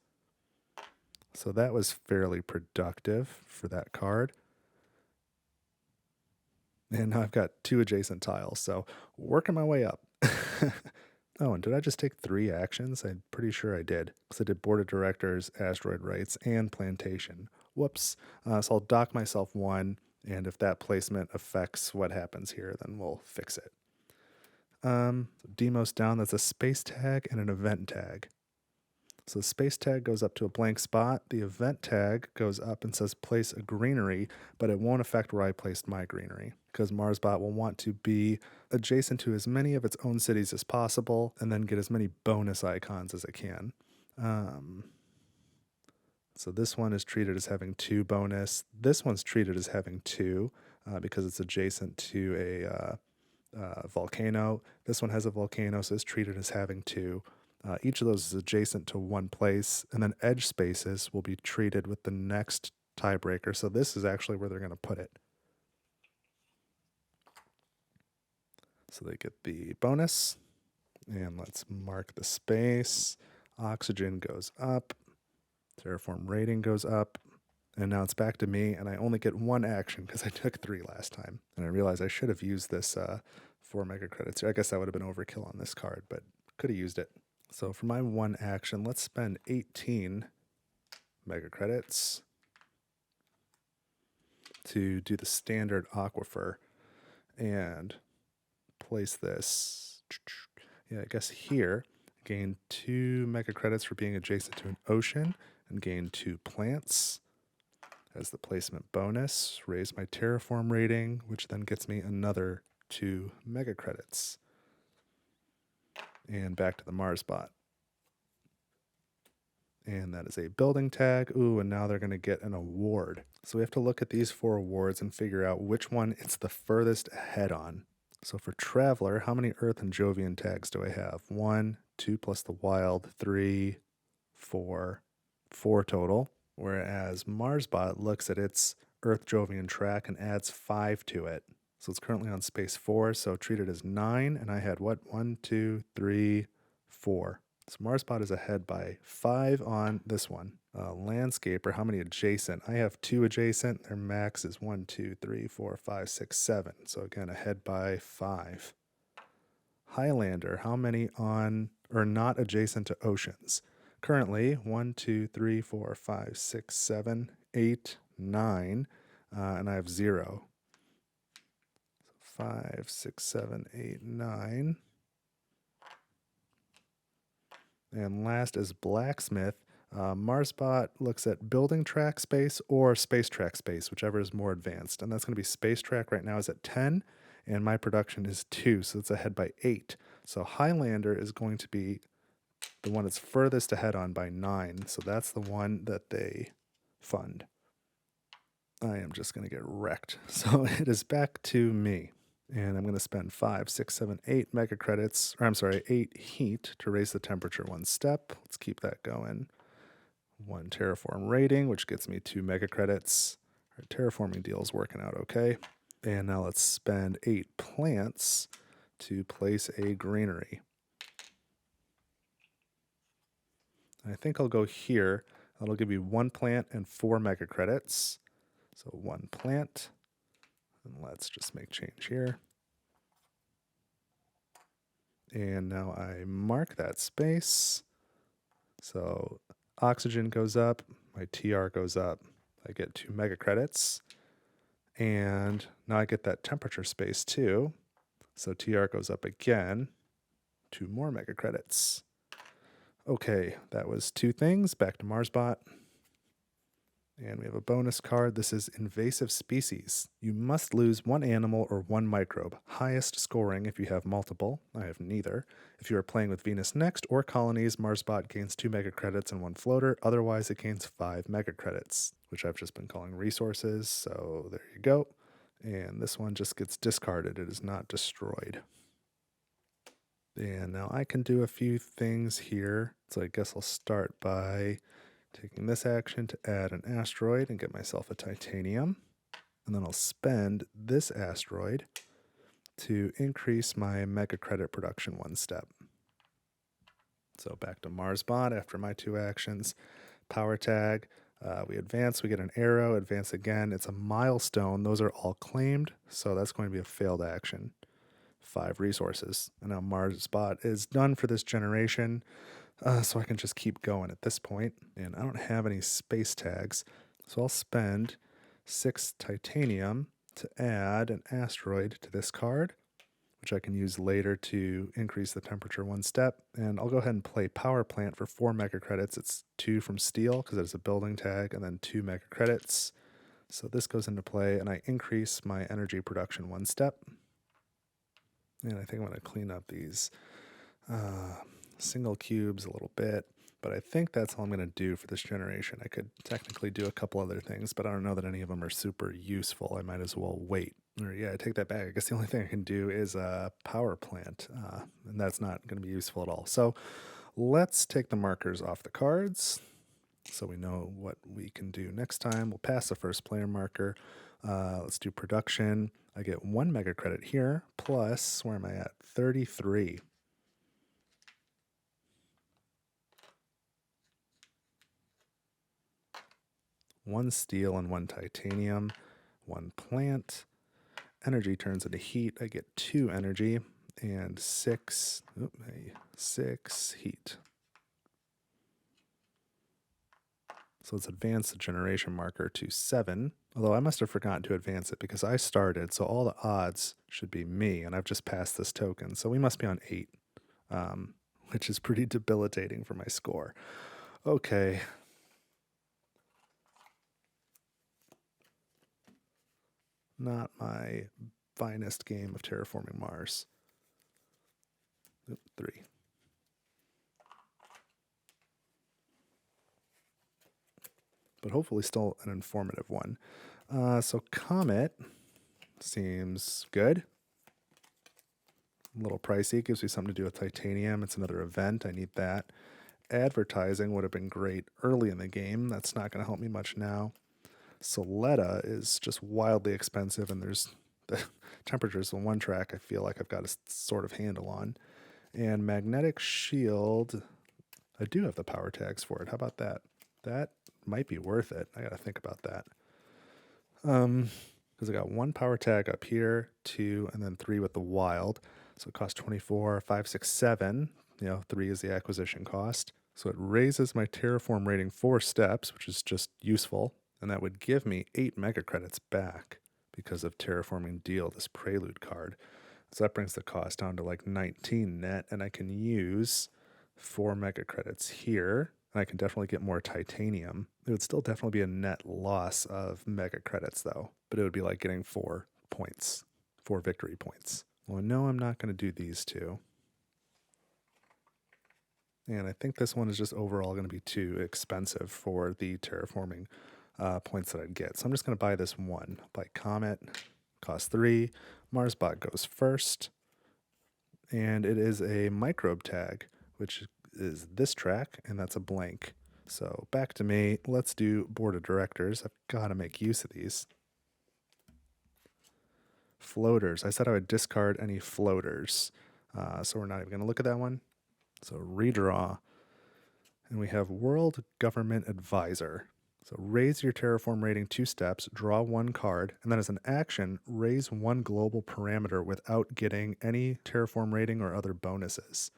So that was fairly productive for that card. And now I've got 2 adjacent tiles, so working my way up. Oh, and did I just take 3 actions? I'm pretty sure I did, because I did Board of Directors, Asteroid Rights, and Plantation. Whoops. So I'll dock myself 1, and if that placement affects what happens here, then we'll fix it. Demos down, that's a space tag and an event tag. So the space tag goes up to a blank spot. The event tag goes up and says place a greenery, but it won't affect where I placed my greenery, because MarsBot will want to be adjacent to as many of its own cities as possible and then get as many bonus icons as it can. So this one is treated as having 2 bonus. This one's treated as having 2 because it's adjacent to a volcano. This one has a volcano, so it's treated as having 2. Each of those is adjacent to 1 place, and then edge spaces will be treated with the next tiebreaker. So this is actually where they're going to put it. So they get the bonus, and let's mark the space. Oxygen goes up, terraform rating goes up, and now it's back to me, and I only get 1 action because I took 3 last time. And I realized I should have used this 4 mega credits. I guess that would have been overkill on this card, but could have used it. So for my 1 action, let's spend 18 mega credits to do the standard aquifer and place this, I guess here, gain 2 mega credits for being adjacent to an ocean and gain 2 plants as the placement bonus. Raise my terraform rating, which then gets me another 2 mega credits. And back to the MarsBot. And that is a building tag. Ooh, and now they're going to get an award. So we have to look at these 4 awards and figure out which one it's the furthest ahead on. So for Traveler, how many Earth and Jovian tags do I have? 1, 2 plus the wild, 3, 4, 4 total. Whereas MarsBot looks at its Earth Jovian track and adds 5 to it. So it's currently on space 4, so treat it as 9, and I had what? 1, 2, 3, 4. So MarsBot is ahead by 5 on this one. Landscaper, how many adjacent? I have 2 adjacent. Their max is 1, 2, 3, 4, 5, 6, 7. So again, ahead by 5. Highlander, how many on or not adjacent to oceans? Currently, 1, 2, 3, 4, 5, 6, 7, 8, 9, and I have 0. 5, 6, 7, 8, 9. And last is Blacksmith. MarsBot looks at building track space or space track space, whichever is more advanced. And that's going to be space track right now is at 10, and my production is 2, so it's ahead by 8. So Highlander is going to be the one that's furthest ahead on by 9, so that's the one that they fund. I am just going to get wrecked. So it is back to me. And I'm going to spend 5, 6, 7, 8 mega credits, or I'm sorry, 8 heat to raise the temperature 1 step. Let's keep that going. 1 terraform rating, which gets me 2 mega credits. Our terraforming deal is working out okay. And now let's spend 8 plants to place a granary. I think I'll go here. That'll give you 1 plant and 4 mega credits. So 1 plant. And let's just make change here. And now I mark that space. So oxygen goes up, my TR goes up. I get 2 mega credits. And now I get that temperature space too. So TR goes up again, 2 more mega credits. Okay, that was 2 things. Back to MarsBot. And we have a bonus card. This is Invasive Species. You must lose 1 animal or 1 microbe. Highest scoring if you have multiple. I have neither. If you are playing with Venus Next or Colonies, MarsBot gains 2 mega credits and 1 floater. Otherwise, it gains 5 mega credits, which I've just been calling resources. So there you go. And this one just gets discarded. It is not destroyed. And now I can do a few things here. So I guess I'll start by taking this action to add an asteroid and get myself a titanium. And then I'll spend this asteroid to increase my mega credit production 1 step. So back to MarsBot after my 2 actions. Power tag. We advance, we get an arrow, advance again. It's a milestone. Those are all claimed, so that's going to be a failed action. 5 resources. And now MarsBot is done for this generation. So I can just keep going at this point. And I don't have any space tags, so I'll spend 6 titanium to add an asteroid to this card, which I can use later to increase the temperature 1 step. And I'll go ahead and play Power Plant for 4 mega credits. It's 2 from Steel because it's a building tag, and then 2 mega credits. So this goes into play, and I increase my energy production 1 step. And I think I'm going to clean up these single cubes a little bit, but I think that's all I'm going to do for this generation. I could technically do a couple other things, but I don't know that any of them are super useful. I might as well wait. Or yeah, I take that back. I guess the only thing I can do is a power plant, and that's not going to be useful at all. So let's take the markers off the cards so we know what we can do next time. We'll pass the first player marker. Let's do production. I get 1 mega credit here, plus, where am I at? 33. One steel and 1 titanium, 1 plant. Energy turns into heat. I get 2 energy and 6 heat. So let's advance the generation marker to 7, although I must have forgotten to advance it because I started, so all the odds should be me, and I've just passed this token, so we must be on 8, which is pretty debilitating for my score. Okay. Not my finest game of Terraforming Mars. 3. But hopefully still an informative one. So Comet seems good. A little pricey. Gives me something to do with titanium. It's another event. I need that. Advertising would have been great early in the game. That's not going to help me much now. Soletta is just wildly expensive, and there's the temperatures on 1 track I feel like I've got a sort of handle on. And Magnetic Shield, I do have the power tags for it. How about that? That might be worth it. I got to think about that. Because I got 1 power tag up here, 2, and then 3 with the wild. So it costs 24, 5, 6, 7. 3 is the acquisition cost. So it raises my terraform rating 4 steps, which is just useful. And that would give me 8 mega credits back because of Terraforming Deal, this Prelude card. So that brings the cost down to like 19 net, and I can use 4 mega credits here. and I can definitely get more titanium. It would still definitely be a net loss of mega credits though, but it would be like getting 4 points, 4 victory points. Well, no, I'm not going to do these two. And I think this one is just overall going to be too expensive for the terraforming points that I'd get. So I'm just going to buy this one. I'll buy Comet, cost 3. MarsBot goes first. And it is a microbe tag, which is this track, and that's a blank. So back to me. Let's do board of directors. I've got to make use of these. Floaters. I said I would discard any floaters. So we're not even going to look at that one. So redraw. And we have World Government Advisor. So raise your terraform rating 2 steps, draw 1 card, and then as an action, raise 1 global parameter without getting any terraform rating or other bonuses.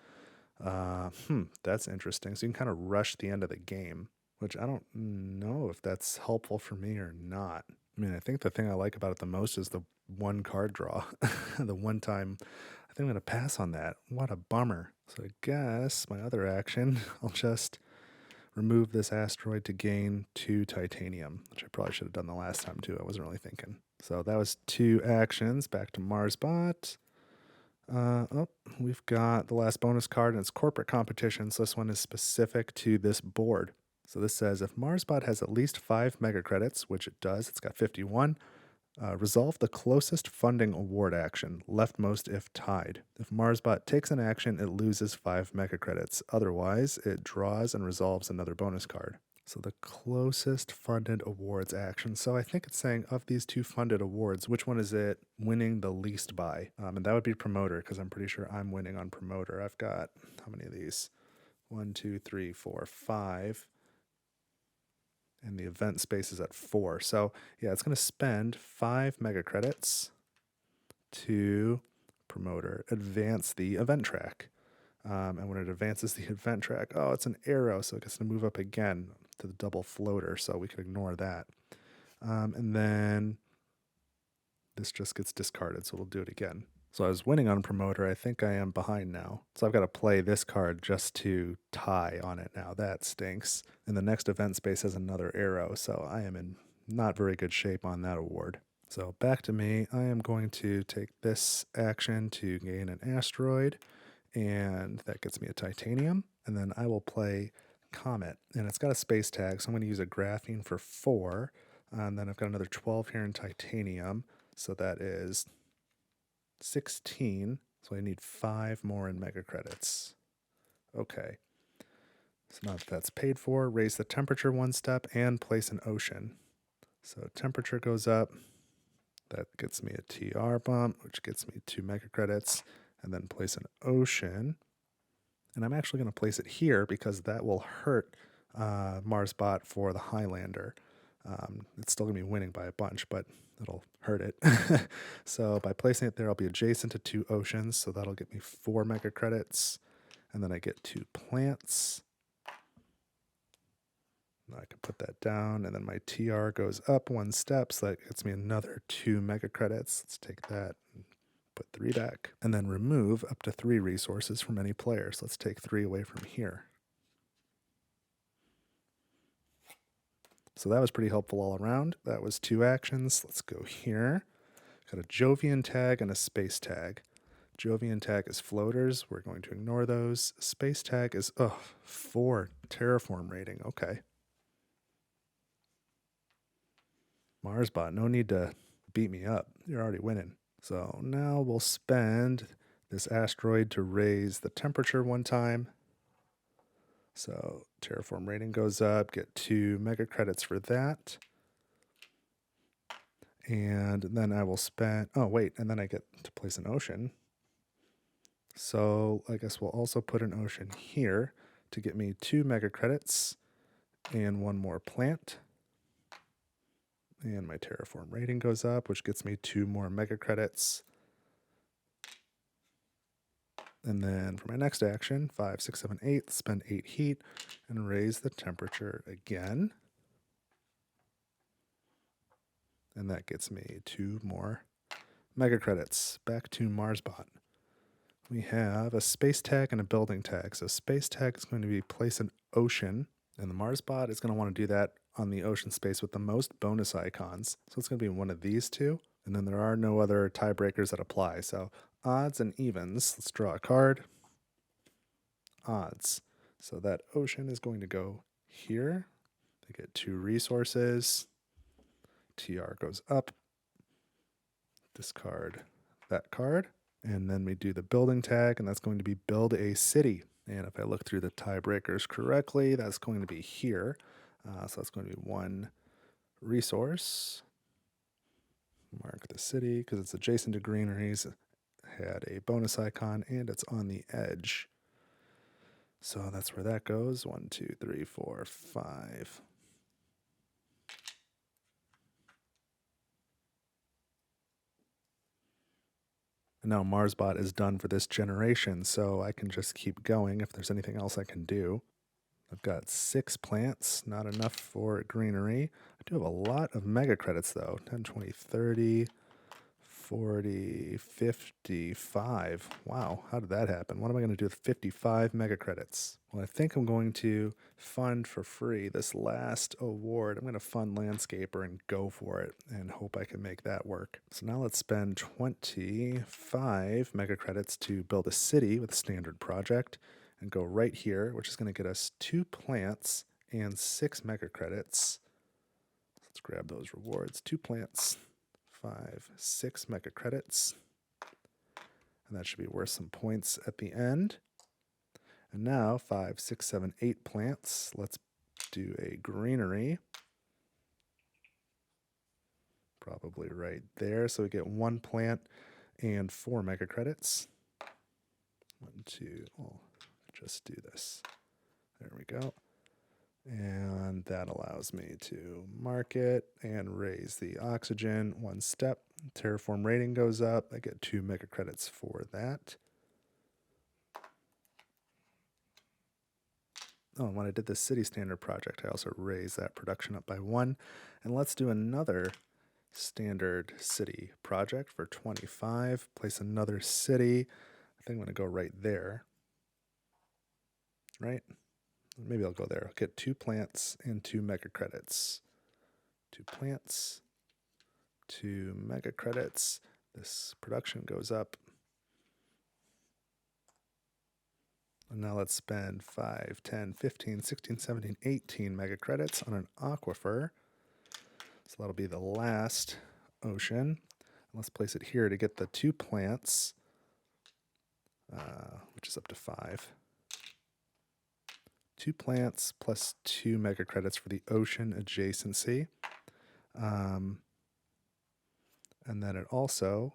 That's interesting. So you can kind of rush the end of the game, which I don't know if that's helpful for me or not. I mean, I think the thing I like about it the most is the 1 card draw. The one time, I think I'm going to pass on that. What a bummer. So I guess my other action, I'll just remove this asteroid to gain 2 titanium, which I probably should have done the last time too. I wasn't really thinking. So that was 2 actions. Back to MarsBot. We've got the last bonus card, and it's corporate competition. So this one is specific to this board. So this says if MarsBot has at least 5 mega credits, which it does, it's got 51. Resolve the closest funding award action, leftmost if tied. If MarsBot takes an action, it loses 5 mega credits. Otherwise, it draws and resolves another bonus card. So the closest funded awards action. So I think it's saying of these 2 funded awards, which one is it winning the least by? And that would be promoter, because I'm pretty sure I'm winning on promoter. I've got, how many of these? 1, 2, 3, 4, 5. And the event space is at 4. So yeah, it's going to spend 5 mega credits to promoter, advance the event track. And when it advances the event track, oh, it's an arrow, so it gets to move up again to the double floater, so we can ignore that. And then this just gets discarded, so we'll do it again. So I was winning on promoter. I think I am behind now. So I've got to play this card just to tie on it now. That stinks. And the next event space has another arrow, so I am in not very good shape on that award. So back to me. I am going to take this action to gain an asteroid, and that gets me a titanium. And then I will play Comet, and it's got a space tag, so I'm going to use a graphene for 4. And then I've got another 12 here in titanium, so that is 16, so I need 5 more in mega credits. Okay, so now that that's paid for, raise the temperature 1 step and place an ocean. So temperature goes up, that gets me a TR bump, which gets me 2 mega credits, and then place an ocean. And I'm actually going to place it here because that will hurt MarsBot for the Highlander. It's still going to be winning by a bunch, but it'll hurt it. So by placing it there, I'll be adjacent to 2 oceans, so that'll get me 4 mega credits. And then I get 2 plants. I can put that down, and then my TR goes up 1 step, so that gets me another 2 mega credits. Let's take that and put 3 back. And then remove up to 3 resources from any player. So let's take 3 away from here. So that was pretty helpful all around. That was 2 actions. Let's go here. Got a Jovian tag and a space tag. Jovian tag is floaters. We're going to ignore those. Space tag is 4 terraform rating. Okay. MarsBot, no need to beat me up. You're already winning. So now we'll spend this asteroid to raise the temperature 1 time. So terraform rating goes up, get 2 mega credits for that. And then I will spend, and then I get to place an ocean. So I guess we'll also put an ocean here to get me 2 mega credits and 1 more plant. And my terraform rating goes up, which gets me 2 more mega credits. And then for my next action, 5, 6, 7, 8, spend 8 heat and raise the temperature again. And that gets me 2 more mega credits. Back to MarsBot. We have a space tag and a building tag. So space tag is going to be place an ocean And the MarsBot is going to want to do that on the ocean space with the most bonus icons. So it's going to be one of these two. And then there are no other tiebreakers that apply. So odds and evens. Let's draw a card. Odds. So that ocean is going to go here. They get 2 resources. TR goes up. Discard that card. And then we do the building tag, and that's going to be build a city. And if I look through the tiebreakers correctly, that's going to be here. So that's going to be 1 resource. Mark the city because it's adjacent to greeneries. Had a bonus icon, and it's on the edge. So that's where that goes. 1, 2, 3, 4, 5. And now MarsBot is done for this generation, so I can just keep going if there's anything else I can do. I've got 6 plants, not enough for greenery. I do have a lot of mega credits though. 10, 20, 30, 40, 55. Wow, how did that happen? What am I going to do with 55 mega credits? Well, I think I'm going to fund for free this last award. I'm going to fund Landscaper and go for it and hope I can make that work. So now let's spend 25 mega credits to build a city with a standard project and go right here, which is going to get us 2 plants and 6 mega credits. Let's grab those rewards. 2 plants, 5, 6 mega credits. And that should be worth some points at the end. And now 5, 6, 7, 8 plants. Let's do a greenery. Probably right there. So we get 1 plant and 4 mega credits. 1, 2, well, just do this. There we go. And that allows me to mark it and raise the oxygen 1 step. Terraform rating goes up. I get 2 mega credits for that. Oh, and when I did the city standard project, I also raised that production up by 1. And let's do another standard city project for 25. Place another city. I think I'm going to go right there. Right? Maybe I'll go there. I'll get 2 plants and 2 mega credits. 2 plants, 2 mega credits. This production goes up. And now let's spend 5, 10, 15, 16, 17, 18 mega credits on an aquifer. So that'll be the last ocean. Let's place it here to get the 2 plants, which is up to 5. 2 plants plus 2 mega credits for the ocean adjacency. And then it also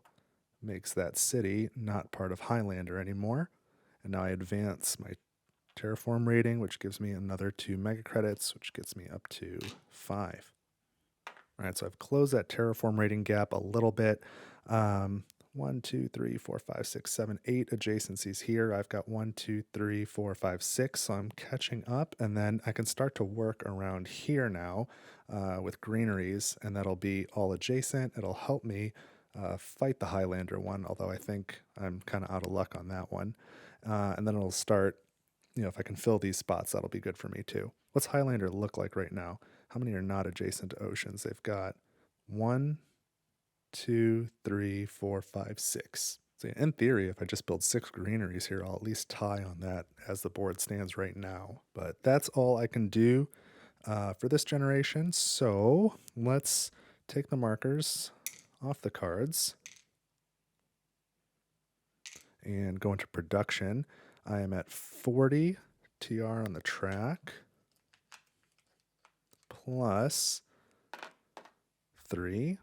makes that city not part of Highlander anymore. And now I advance my terraform rating, which gives me another 2 mega credits, which gets me up to 5. All right, so I've closed that terraform rating gap a little bit. 1, 2, 3, 4, 5, 6, 7, 8 adjacencies here. I've got 1, 2, 3, 4, 5, 6, so I'm catching up, and then I can start to work around here now with greeneries, and that'll be all adjacent. It'll help me fight the Highlander one, although I think I'm kind of out of luck on that one. And then it'll start, if I can fill these spots, that'll be good for me too. What's Highlander look like right now? How many are not adjacent to oceans? They've got 1, 2, 3, 4, 5, 6. So in theory, if I just build 6 greeneries here, I'll at least tie on that as the board stands right now. But that's all I can do for this generation. So let's take the markers off the cards and go into production. I am at 40 TR on the track plus 3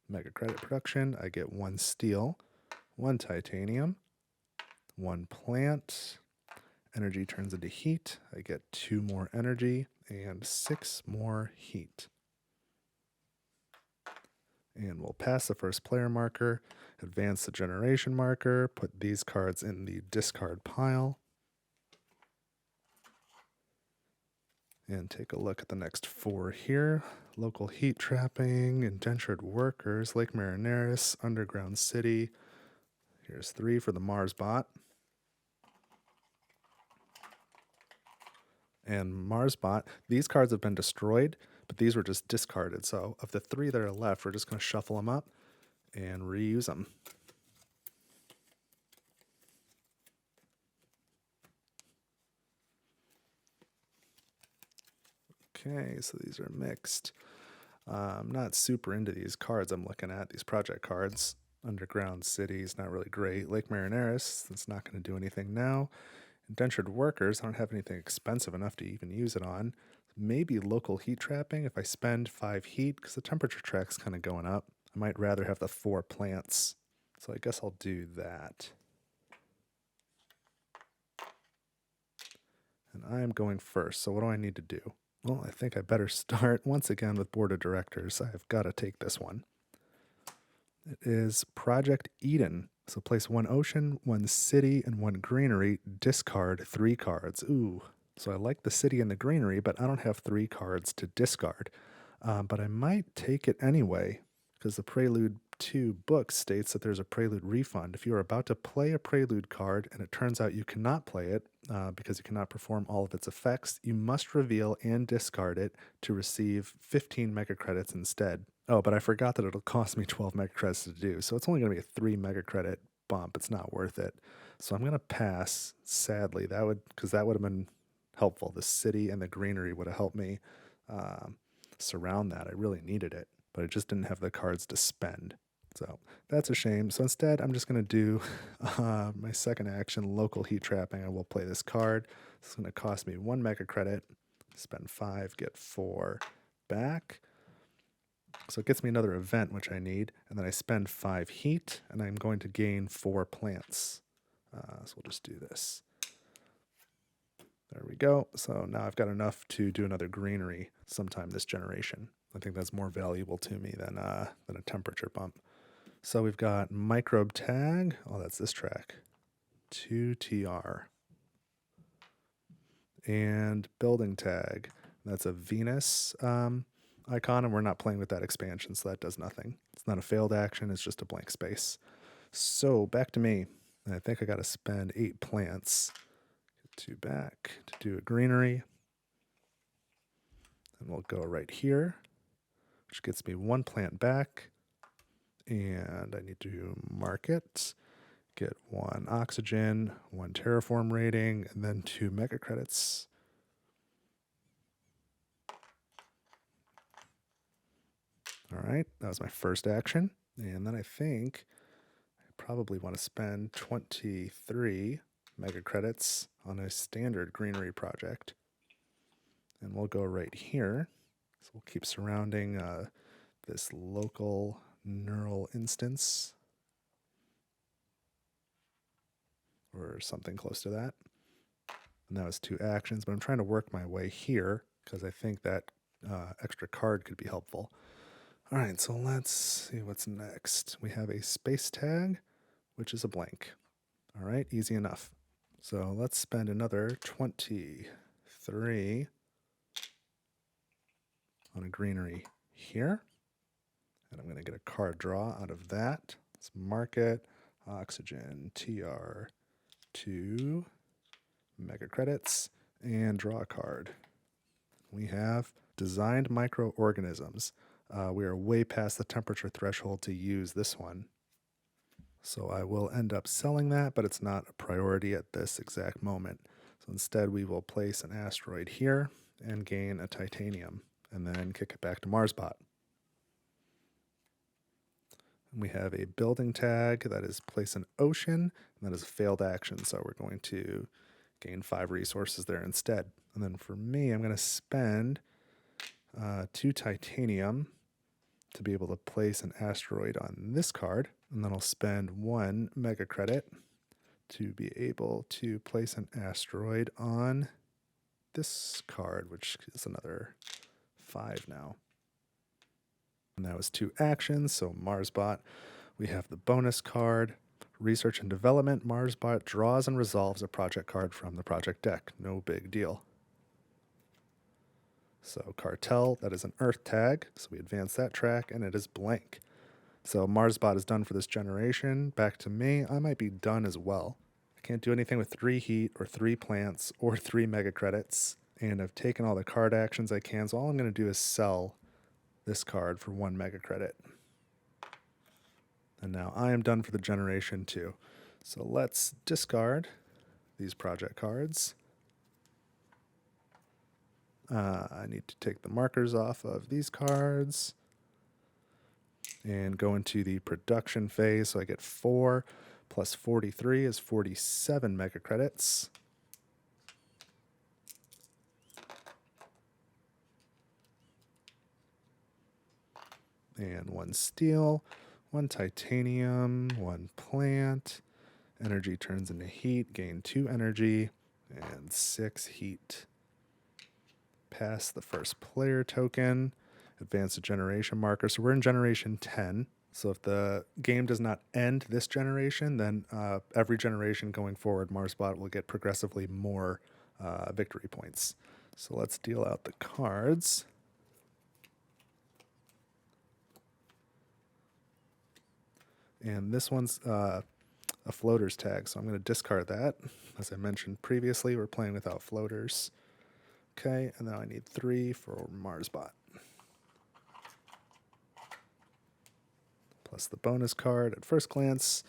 mega credit production. I get 1 steel, 1 titanium, 1 plant. Energy turns into heat. I get 2 more energy and 6 more heat. And we'll pass the first player marker, advance the generation marker, put these cards in the discard pile, and take a look at the next 4 here. Local heat trapping, indentured workers, Lake Marineris, underground city. Here's 3 for the MarsBot. And MarsBot, these cards have been destroyed, but these were just discarded. So of the 3 that are left, we're just going to shuffle them up and reuse them. Okay, so these are mixed. I'm not super into these cards I'm looking at, these project cards. Underground City is not really great. Lake Marineris, that's not going to do anything now. Indentured Workers, I don't have anything expensive enough to even use it on. Maybe local heat trapping if I spend 5 heat, because the temperature track's kind of going up. I might rather have the 4 plants, so I guess I'll do that. And I'm going first, so what do I need to do? Well, I think I better start once again with Board of Directors. I've got to take this one. It is Project Eden. So place 1 ocean, 1 city, and 1 greenery. Discard 3 cards. Ooh. So I like the city and the greenery, but I don't have 3 cards to discard. But I might take it anyway, because the Prelude 2 book states that there's a Prelude refund. If you are about to play a Prelude card and it turns out you cannot play it because you cannot perform all of its effects, you must reveal and discard it to receive 15 mega credits instead. Oh, but I forgot that it'll cost me 12 mega credits to do, so it's only going to be a 3 mega credit bump. It's not worth it. So I'm going to pass, sadly, because that would have been helpful. The city and the greenery would have helped me surround that. I really needed it, but I just didn't have the cards to spend. So that's a shame. So instead, I'm just going to do my second action, local heat trapping. I will play this card. It's going to cost me 1 mega credit. Spend 5, get 4 back. So it gets me another event, which I need, and then I spend 5 heat, and I'm going to gain 4 plants. So we'll just do this. There we go. So now I've got enough to do another greenery sometime this generation. I think that's more valuable to me than a temperature bump. So we've got Microbe Tag. Oh, that's this track. 2TR. And Building Tag. That's a Venus icon, and we're not playing with that expansion, so that does nothing. It's not a failed action, it's just a blank space. So back to me. And I think I got to spend 8 plants. Get 2 back to do a greenery. And we'll go right here, which gets me 1 plant back. And I need to mark it, get 1 oxygen, 1 terraform rating, and then 2 mega credits. All right, that was my first action. And then I think I probably want to spend 23 mega credits on a standard greenery project. And we'll go right here. So we'll keep surrounding this local neural instance, or something close to that. And that was 2 actions, but I'm trying to work my way here because I think that extra card could be helpful. All right, so let's see what's next. We have a space tag, which is a blank. All right, easy enough. So let's spend another 23 on a greenery here. And I'm going to get a card draw out of that. Let's mark it. Oxygen, TR, 2 mega credits, and draw a card. We have designed microorganisms. We are way past the temperature threshold to use this one. So I will end up selling that, but it's not a priority at this exact moment. So instead we will place an asteroid here and gain a titanium, and then kick it back to MarsBot. And we have a building tag that is place an ocean, and that is a failed action, so we're going to gain 5 resources there instead. And then for me, I'm going to spend 2 titanium to be able to place an asteroid on this card, and then I'll spend 1 mega credit to be able to place an asteroid on this card, which is another 5 now. And that was 2 actions, so MarsBot. We have the bonus card, Research and Development. MarsBot draws and resolves a project card from the project deck. No big deal. So Cartel, that is an Earth tag, so we advance that track, and it is blank. So MarsBot is done for this generation. Back to me, I might be done as well. I can't do anything with 3 heat or 3 plants or 3 mega credits, And I've taken all the card actions I can, so all I'm going to do is sell this card for 1 mega credit. And now I am done for the generation 2. So let's discard these project cards. I need to take the markers off of these cards and go into the production phase. So I get 4 plus 43 is 47 mega credits. And 1 steel, 1 titanium, 1 plant. Energy turns into heat, gain 2 energy, and 6 heat. Pass the first player token, advance the generation marker. So we're in generation 10. So if the game does not end this generation, then every generation going forward, MarsBot will get progressively more victory points. So let's deal out the cards. And this one's a floaters tag, so I'm going to discard that. As I mentioned previously, we're playing without floaters. Okay, and then I need 3 for MarsBot. Plus the bonus card. At first glance,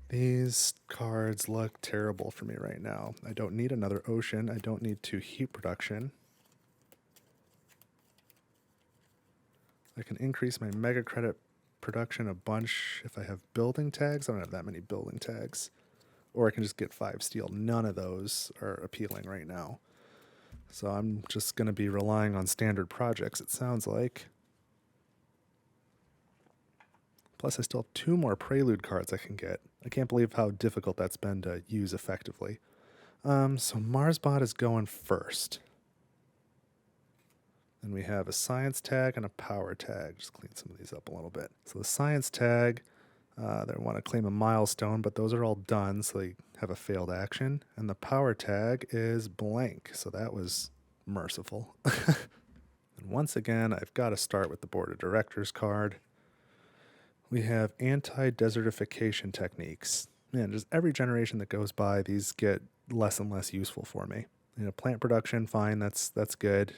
these cards look terrible for me right now. I don't need another ocean. I don't need 2 heat production. I can increase my mega credit production a bunch if I have building tags. I don't have that many building tags. Or I can just get 5 steel. None of those are appealing right now. So I'm just going to be relying on standard projects, it sounds like. Plus I still have 2 more Prelude cards I can get. I can't believe how difficult that's been to use effectively. So MarsBot is going first. Then we have a science tag and a power tag. Just clean some of these up a little bit. So the science tag, they want to claim a milestone, but those are all done, so they have a failed action. And the power tag is blank, so that was merciful. And once again, I've got to start with the Board of Directors card. We have anti-desertification techniques. Man, just every generation that goes by, these get less and less useful for me. You know, plant production, fine, that's good.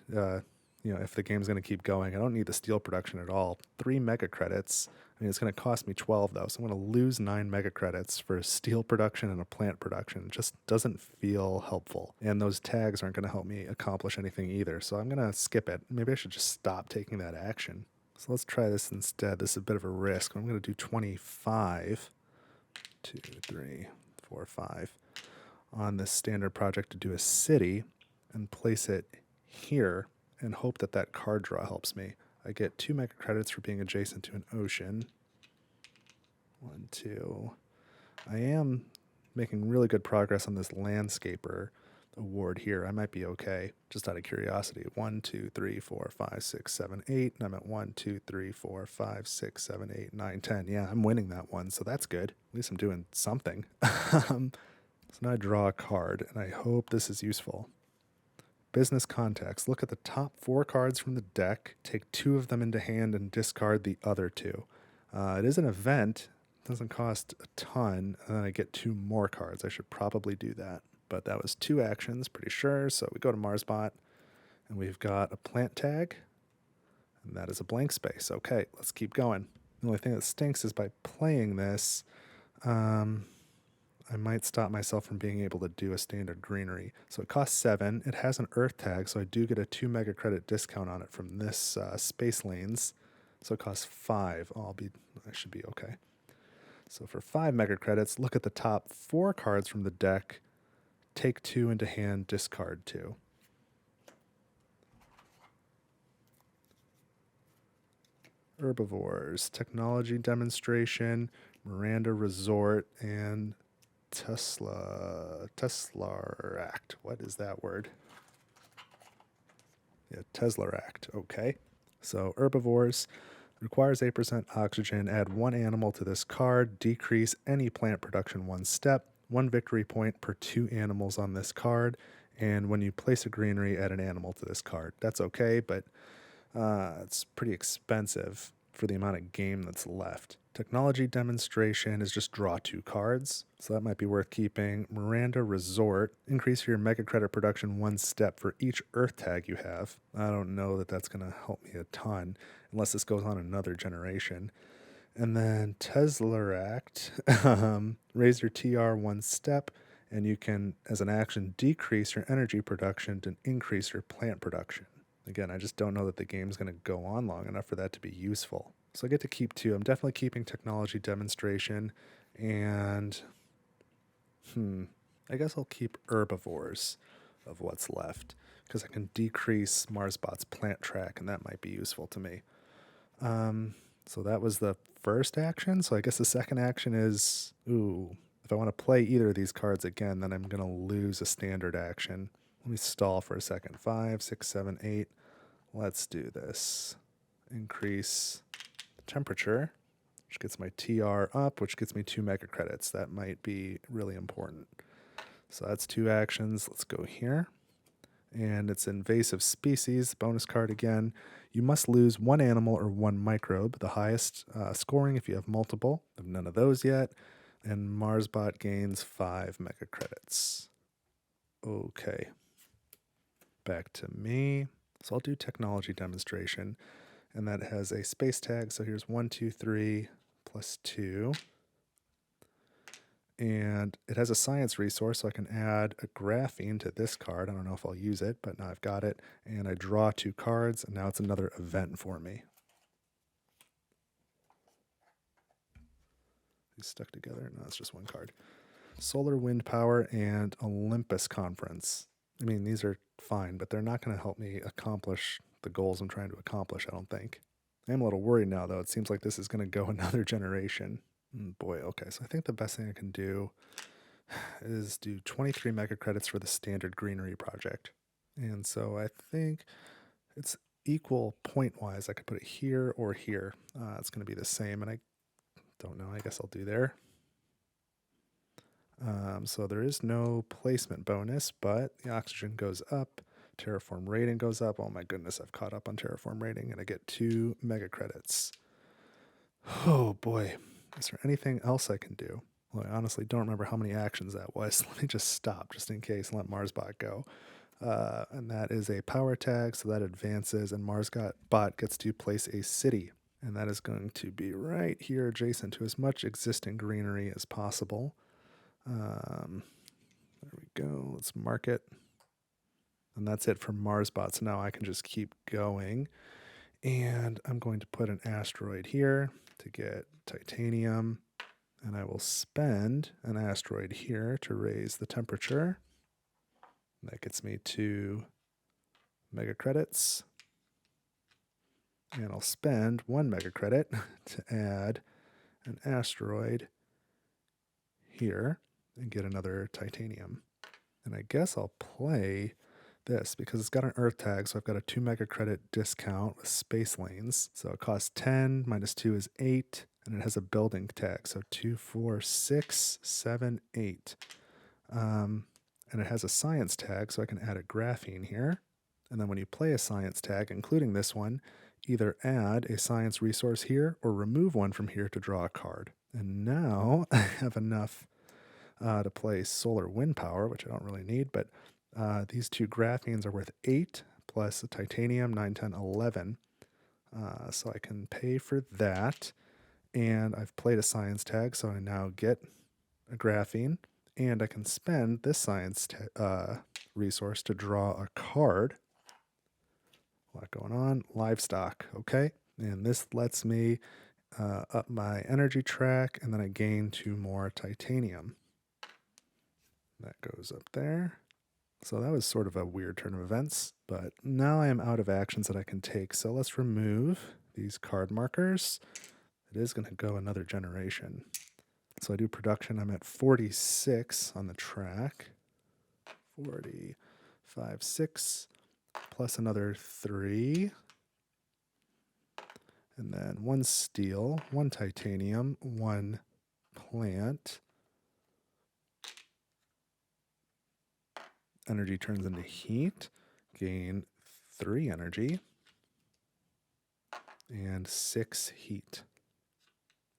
If the game's going to keep going, I don't need the steel production at all. 3 mega credits. I mean, it's going to cost me 12, though, so I'm going to lose 9 mega credits for steel production and a plant production. It just doesn't feel helpful. And those tags aren't going to help me accomplish anything either, so I'm going to skip it. Maybe I should just stop taking that action. So let's try this instead. This is a bit of a risk. I'm going to do 25, 2, 3, 4, 5 on this standard project to do a city and place it here and hope that that card draw helps me. I get 2 mega credits for being adjacent to an ocean. 1, 2. I am making really good progress on this landscaper award here. I might be okay, just out of curiosity. 1, 2, 3, 4, 5, 6, 7, 8. And I'm at 1, 2, 3, 4, 5, 6, 7, 8, 9, 10. Yeah, I'm winning that one, so that's good. At least I'm doing something. So now I draw a card, and I hope this is useful. Business context. Look at the top 4 cards from the deck, take 2 of them into hand, and discard the other 2. It is an event. It doesn't cost a ton, and then I get 2 more cards. I should probably do that. But that was 2 actions, pretty sure. So we go to MarsBot, and we've got a plant tag, and that is a blank space. Okay, let's keep going. The only thing that stinks is by playing this, I might stop myself from being able to do a standard greenery. So it costs 7. It has an earth tag, so I do get a 2 mega credit discount on it from this space lanes. So it costs 5. I should be okay. So for 5 mega credits, look at the top 4 cards from the deck. Take 2 into hand, discard 2. Herbivores, technology demonstration, Miranda Resort, and Teslaract. What is that word? Yeah, Teslaract. Okay. So herbivores requires 8% oxygen. Add 1 animal to this card. Decrease any plant production 1 step. 1 victory point per 2 animals on this card. And when you place a greenery, add an animal to this card. That's okay, but it's pretty expensive for the amount of game that's left. Technology demonstration is just draw 2 cards, so that might be worth keeping. Miranda Resort, increase your mega credit production 1 step for each Earth tag you have. I don't know that that's going to help me a ton, unless this goes on another generation. And then Tesseract, raise your TR 1 step, and you can, as an action, decrease your energy production to increase your plant production. Again, I just don't know that the game's going to go on long enough for that to be useful. So I get to keep 2. I'm definitely keeping technology demonstration, and I guess I'll keep herbivores of what's left, because I can decrease MarsBot's plant track, and that might be useful to me. So that was the first action. So I guess the second action is, if I want to play either of these cards again, then I'm going to lose a standard action. Let me stall for a second. 5, 6, 7, 8. Let's do this. Increase the temperature, which gets my TR up, which gets me 2 mega credits. That might be really important. So that's 2 actions. Let's go here. And it's invasive species, bonus card again. You must lose 1 animal or 1 microbe, the highest scoring if you have multiple. I have none of those yet. And MarsBot gains 5 mega credits. Okay. Back to me. So I'll do technology demonstration. And that has a space tag. So here's 1, 2, 3, plus 2. And it has a science resource, so I can add a graphene to this card. I don't know if I'll use it, but now I've got it. And I draw 2 cards, and now it's another event for me. These stuck together? No, it's just 1 card. Solar Wind Power and Olympus Conference. I mean, these are fine, but they're not going to help me accomplish the goals I'm trying to accomplish, I don't think. I'm a little worried now, though. It seems like this is going to go another generation. Boy, okay, so I think the best thing I can do is do 23 mega credits for the standard greenery project. And so I think it's equal point-wise. I could put it here or here. It's going to be the same, and I don't know. I guess I'll do there. So there is no placement bonus, but the oxygen goes up. Terraform rating goes up. Oh my goodness, I've caught up on Terraform rating, and I get 2 mega credits. Oh boy. Is there anything else I can do? Well, I honestly don't remember how many actions that was. Let me just stop just in case and let MarsBot go. And that is a power tag, so that advances, and MarsBot gets to place a city. And that is going to be right here adjacent to as much existing greenery as possible. There we go. Let's mark it. And that's it for MarsBot. So now I can just keep going. And I'm going to put an asteroid here to get titanium. And I will spend an asteroid here to raise the temperature. That gets me 2 mega credits. And I'll spend 1 mega credit to add an asteroid here and get another titanium. And I guess I'll play this because it's got an Earth tag, so I've got a 2 mega credit discount with space lanes. So it costs 10, minus 2 is 8, and it has a building tag. So 2, 4, 6, 7, 8. And it has a science tag, so I can add a graphene here. And then when you play a science tag, including this one, either add a science resource here or remove one from here to draw a card. And now I have enough to play solar wind power, which I don't really need, but these 2 graphenes are worth 8 plus a titanium, 9, 10, 11. So I can pay for that. And I've played a science tag, so I now get a graphene. And I can spend this science resource to draw a card. A lot going on. Livestock, okay. And this lets me up my energy track, and then I gain 2 more titanium. That goes up there. So that was sort of a weird turn of events, but now I am out of actions that I can take. So let's remove these card markers. It is going to go another generation. So I do production. I'm at 46 on the track. 45, 6, plus another 3. And then 1 steel, 1 titanium, 1 plant. Energy turns into heat. Gain 3 energy. And 6 heat.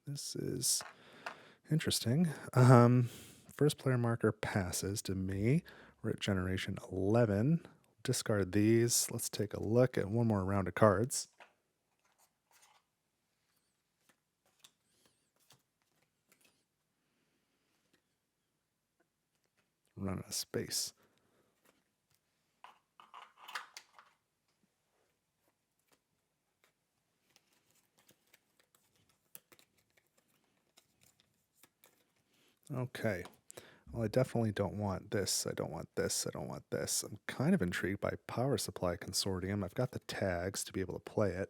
This is interesting. First player marker passes to me. We're at generation 11. Discard these. Let's take a look at one more round of cards. Run out of space. Okay. Well, I definitely don't want this. I don't want this. I don't want this. I'm kind of intrigued by Power Supply Consortium. I've got the tags to be able to play it.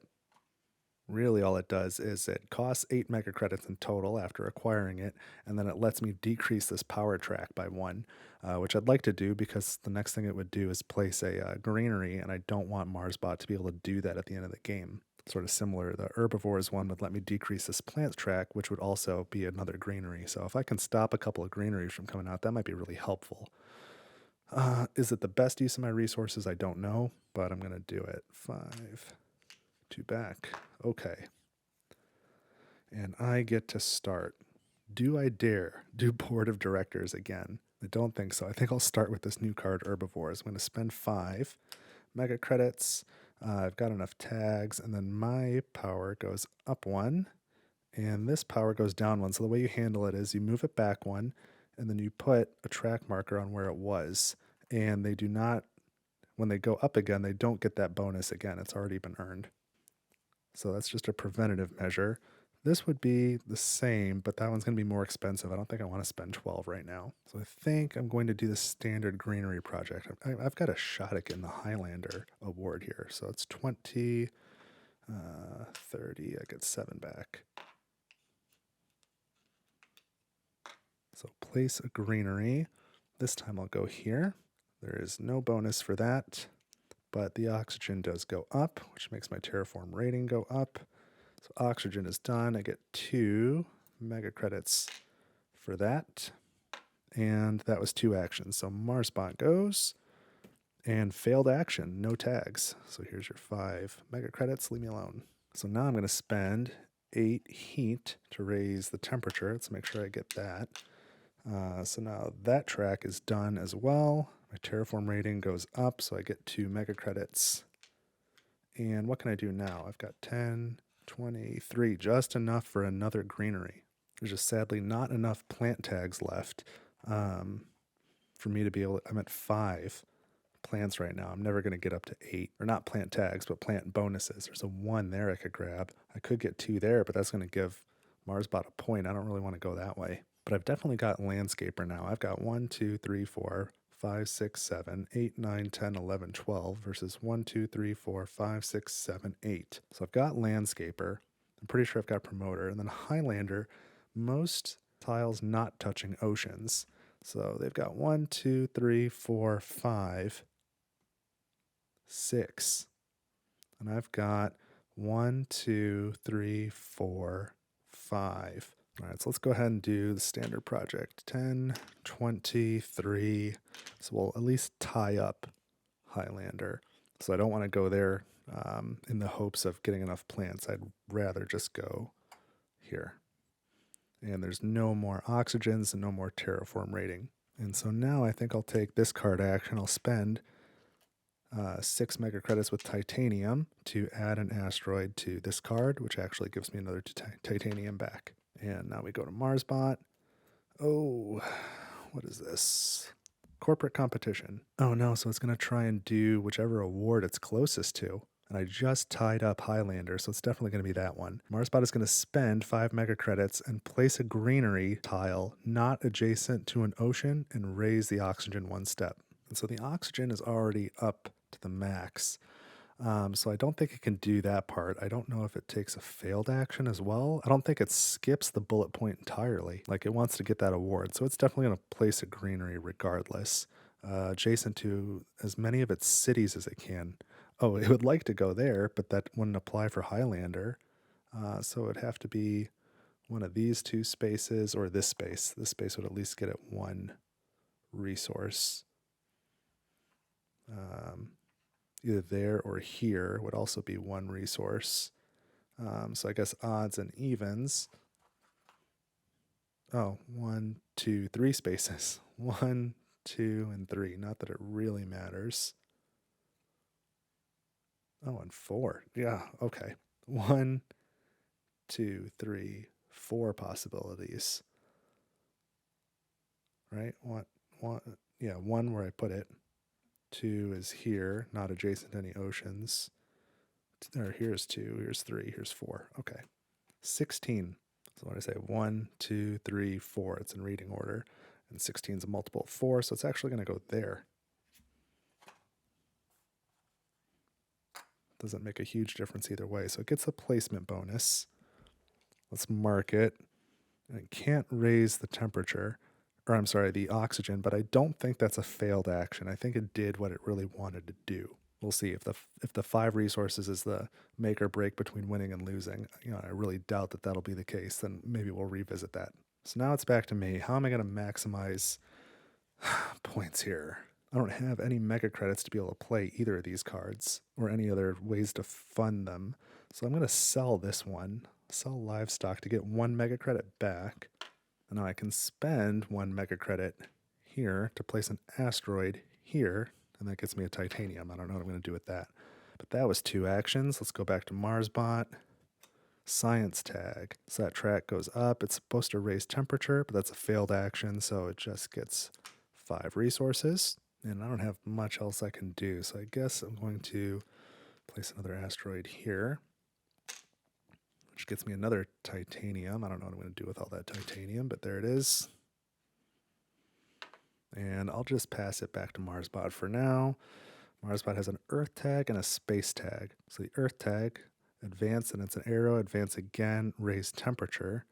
Really, all it does is it costs 8 mega credits in total after acquiring it, and then it lets me decrease this power track by 1, which I'd like to do because the next thing it would do is place a greenery, and I don't want MarsBot to be able to do that at the end of the game. Sort of similar, the herbivores one would let me decrease this plant track, which would also be another greenery. So if I can stop a couple of greeneries from coming out, that might be really helpful. Is it the best use of my resources? I don't know, but I'm going to do it. 5, 2 back. Okay. And I get to start. Do I dare do Board of Directors again? I don't think so. I think I'll start with this new card, Herbivores. I'm going to spend 5 mega credits. I've got enough tags, and then my power goes up 1, and this power goes down 1. So the way you handle it is you move it back 1, and then you put a track marker on where it was. And they do not, when they go up again, they don't get that bonus again. It's already been earned. So that's just a preventative measure. This would be the same, but that one's going to be more expensive. I don't think I want to spend 12 right now. So I think I'm going to do the standard greenery project. I've got a shot at getting the Highlander award here. So it's 20, 30. I get 7 back. So place a greenery. This time I'll go here. There is no bonus for that, but the oxygen does go up, which makes my terraform rating go up. So oxygen is done. I get 2 mega credits for that. And that was 2 actions. So MarsBot goes. And failed action, no tags. So here's your 5 mega credits. Leave me alone. So now I'm going to spend 8 heat to raise the temperature. Let's make sure I get that. So now that track is done as well. My terraform rating goes up, so I get 2 mega credits. And what can I do now? I've got 10, 23, just enough for another greenery. There's just sadly not enough plant tags left for me to be able to, I'm at 5 plants right now. I'm never going to get up to 8, or not plant tags, but plant bonuses. There's a 1 there I could grab. I could get 2 there, but that's going to give MarsBot a point. I don't really want to go that way. But I've definitely got Landscaper now. I've got 1, 2, 3, 4, 5, 6, 7, 8, 9, 10, 11, 12 versus 1, 2, 3, 4, 5, 6, 7, 8. So I've got Landscaper. I'm pretty sure I've got Promoter. And then Highlander, most tiles not touching oceans. So they've got 1, 2, 3, 4, 5, 6. And I've got 1, 2, 3, 4, 5. All right, so let's go ahead and do the standard project. 10, 23. So we'll at least tie up Highlander. So I don't want to go there in the hopes of getting enough plants. I'd rather just go here. And there's no more oxygens and no more terraform rating. And so now I think I'll take this card action. I'll spend 6 mega credits with titanium to add an asteroid to this card, which actually gives me another titanium back. And now we go to MarsBot. Oh, what is this? Corporate competition. Oh no, so it's going to try and do whichever award it's closest to. And I just tied up Highlander, so it's definitely going to be that one. MarsBot is going to spend 5 mega credits and place a greenery tile not adjacent to an ocean and raise the oxygen 1 step. And so the oxygen is already up to the max. So I don't think it can do that part. I don't know if it takes a failed action as well. I don't think it skips the bullet point entirely. Like, it wants to get that award. So it's definitely going to place a greenery regardless, adjacent to as many of its cities as it can. Oh, it would like to go there, but that wouldn't apply for Highlander. So it'd have to be one of these 2 spaces or this space. This space would at least get it 1 resource. Either there or here would also be 1 resource. So I guess odds and evens. Oh, 1, 2, 3 spaces. 1, 2, and 3. Not that it really matters. Oh, and 4. Yeah, okay. 1, 2, 3, 4 possibilities. Right? Yeah, 1 where I put it. 2 is here, not adjacent to any oceans. Or here's 2, here's 3, here's 4. Okay. 16. So what did I say? 1, 2, 3, 4. It's in reading order. And 16 is a multiple of 4, so it's actually going to go there. Doesn't make a huge difference either way. So it gets a placement bonus. Let's mark it. And it can't raise the temperature, or I'm sorry, the oxygen, but I don't think that's a failed action. I think it did what it really wanted to do. We'll see if the 5 resources is the make or break between winning and losing. I really doubt that that'll be the case. Then maybe we'll revisit that. So now it's back to me. How am I going to maximize points here? I don't have any mega credits to be able to play either of these cards or any other ways to fund them. So I'm going to sell this one, sell livestock to get 1 mega credit back. And now I can spend 1 mega credit here to place an asteroid here, and that gets me a titanium. I don't know what I'm going to do with that. But that was 2 actions. Let's go back to MarsBot. Science tag. So that track goes up. It's supposed to raise temperature, but that's a failed action, so it just gets 5 resources. And I don't have much else I can do, so I guess I'm going to place another asteroid here, which gets me another titanium. I don't know what I'm going to do with all that titanium, but there it is. And I'll just pass it back to MarsBot for now. MarsBot has an Earth tag and a Space tag. So the Earth tag, advance, and it's an arrow, advance again, raise temperature.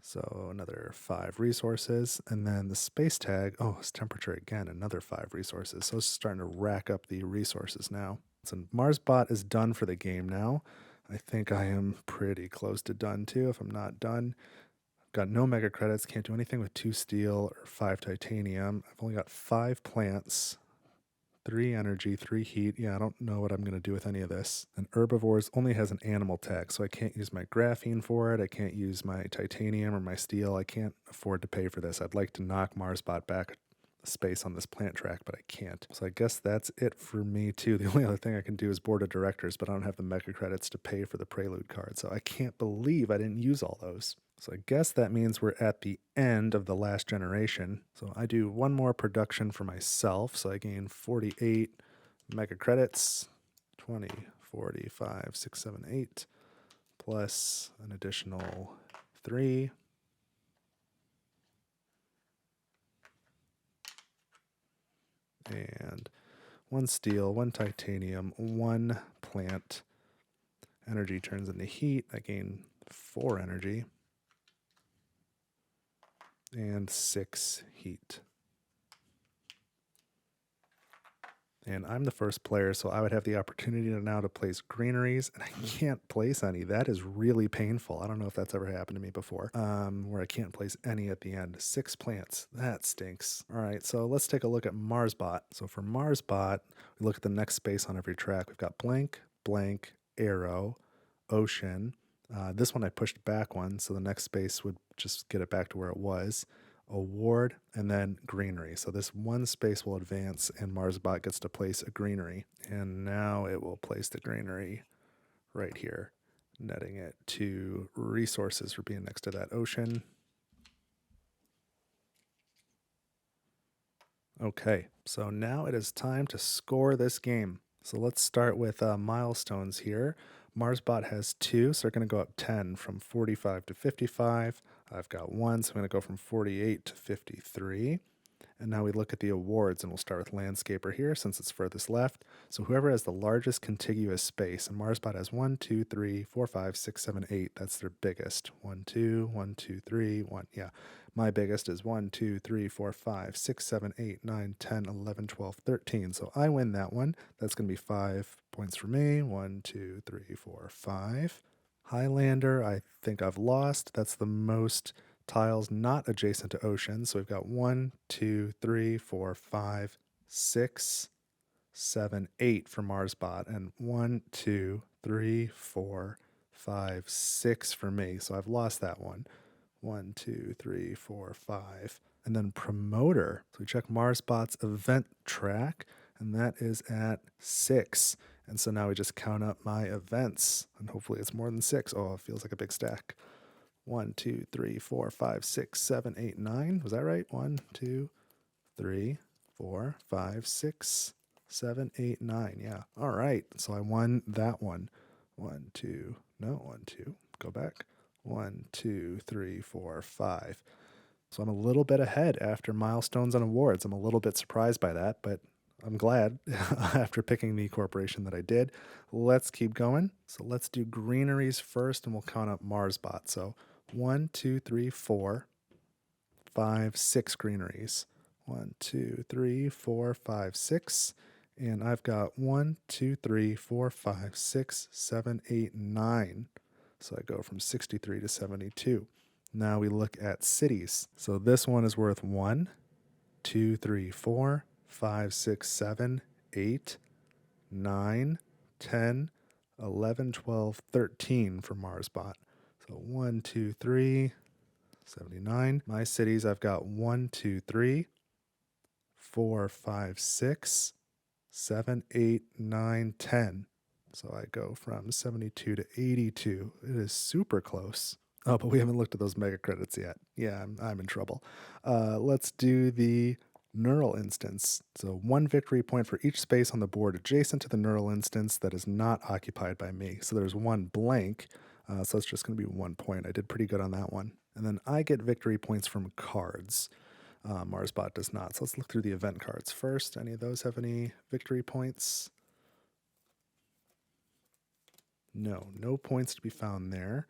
So another 5 resources. And then the Space tag, oh, it's temperature again, another 5 resources. So it's starting to rack up the resources now. So MarsBot is done for the game now. I think I am pretty close to done too, if I'm not done. I've got no mega credits, can't do anything with 2 steel or 5 titanium. I've only got 5 plants, 3 energy, 3 heat. Yeah, I don't know what I'm going to do with any of this. And herbivores only has an animal tag, so I can't use my graphene for it. I can't use my titanium or my steel. I can't afford to pay for this. I'd like to knock MarsBot back space on this plant track, but I can't. So I guess that's it for me too. The only other thing I can do is board of directors, but I don't have the mega credits to pay for the Prelude card. So I can't believe I didn't use all those. So I guess that means we're at the end of the last generation. So I do 1 more production for myself. So I gain 48 mega credits, 20, 40, 5, 6, 7, 8, plus an additional 3. And 1 steel, 1 titanium, 1 plant. Energy turns into heat. I gain 4 energy. And 6 heat. And I'm the first player, so I would have the opportunity now to place greeneries, and I can't place any. That is really painful. I don't know if that's ever happened to me before, where I can't place any at the end. 6 plants. That stinks. All right, so let's take a look at MarsBot. So for MarsBot, we look at the next space on every track. We've got blank, blank, arrow, ocean. This one I pushed back 1, so the next space would just get it back to where it was. Award, and then greenery. So this 1 space will advance, and MarsBot gets to place a greenery. And now it will place the greenery right here, netting it to resources for being next to that ocean. Okay, so now it is time to score this game. So let's start with milestones here. MarsBot has 2, so they're going to go up 10 from 45 to 55. I've got 1, so I'm going to go from 48 to 53. And now we look at the awards, and we'll start with Landscaper here since it's furthest left. So whoever has the largest contiguous space, and MarsBot has 1, 2, 3, 4, 5, 6, 7, 8. That's their biggest. 1, 2, 1, 2, 3, 1. Yeah, my biggest is 1, 2, 3, 4, 5, 6, 7, 8, 9, 10, 11, 12, 13. So I win that one. That's going to be 5 points for me. 1, 2, 3, 4, 5. Highlander, I think I've lost. That's the most tiles not adjacent to ocean. So we've got 1, 2, 3, 4, 5, 6, 7, 8 for MarsBot, and 1, 2, 3, 4, 5, 6 for me. So I've lost that one. 1, 2, 3, 4, 5. And then promoter. So we check MarsBot's event track, and that is at 6. And so now we just count up my events, and hopefully it's more than 6. Oh, it feels like a big stack. 1, 2, 3, 4, 5, 6, 7, 8, 9. Was that right? 1, 2, 3, 4, 5, 6, 7, 8, 9. Yeah. All right. So I won that one. 1, 2. No, 1, 2. Go back. 1, 2, 3, 4, 5. So I'm a little bit ahead after milestones and awards. I'm a little bit surprised by that, but I'm glad after picking the corporation that I did. Let's keep going. So let's do greeneries first, and we'll count up MarsBot. So 1, 2, 3, 4, 5, 6 greeneries. 1, 2, 3, 4, 5, 6. And I've got 1, 2, 3, 4, 5, 6, 7, 8, 9. So I go from 63 to 72. Now we look at cities. So this one is worth 1, 2, 3, 4, 5, 6, 7, 8, 9, 10, 11, 12, 13 for MarsBot. So 1, 2, 3, 79. My cities, I've got 1, 2, 3, 4, 5, 6, 7, 8, 9, 10. So I go from 72 to 82. It is super close. Oh, but we haven't looked at those mega credits yet. Yeah, I'm in trouble. Let's do the neural instance. So 1 victory point for each space on the board adjacent to the neural instance that is not occupied by me. So there's 1 blank. So it's just going to be 1 point. I did pretty good on that one. And then I get victory points from cards. MarsBot does not. So let's look through the event cards first. Any of those have any victory points? No points to be found there.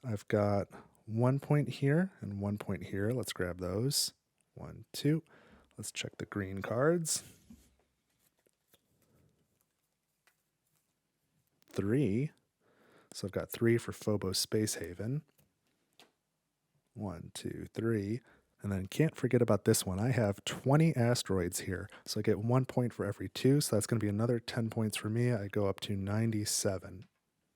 I've got 1 point here and 1 point here. Let's grab those. 1, 2. Let's check the green cards. 3. So I've got 3 for Phobos Space Haven. 1, 2, 3. And then can't forget about this one. I have 20 asteroids here. So I get 1 point for every 2. So that's going to be another 10 points for me. I go up to 97.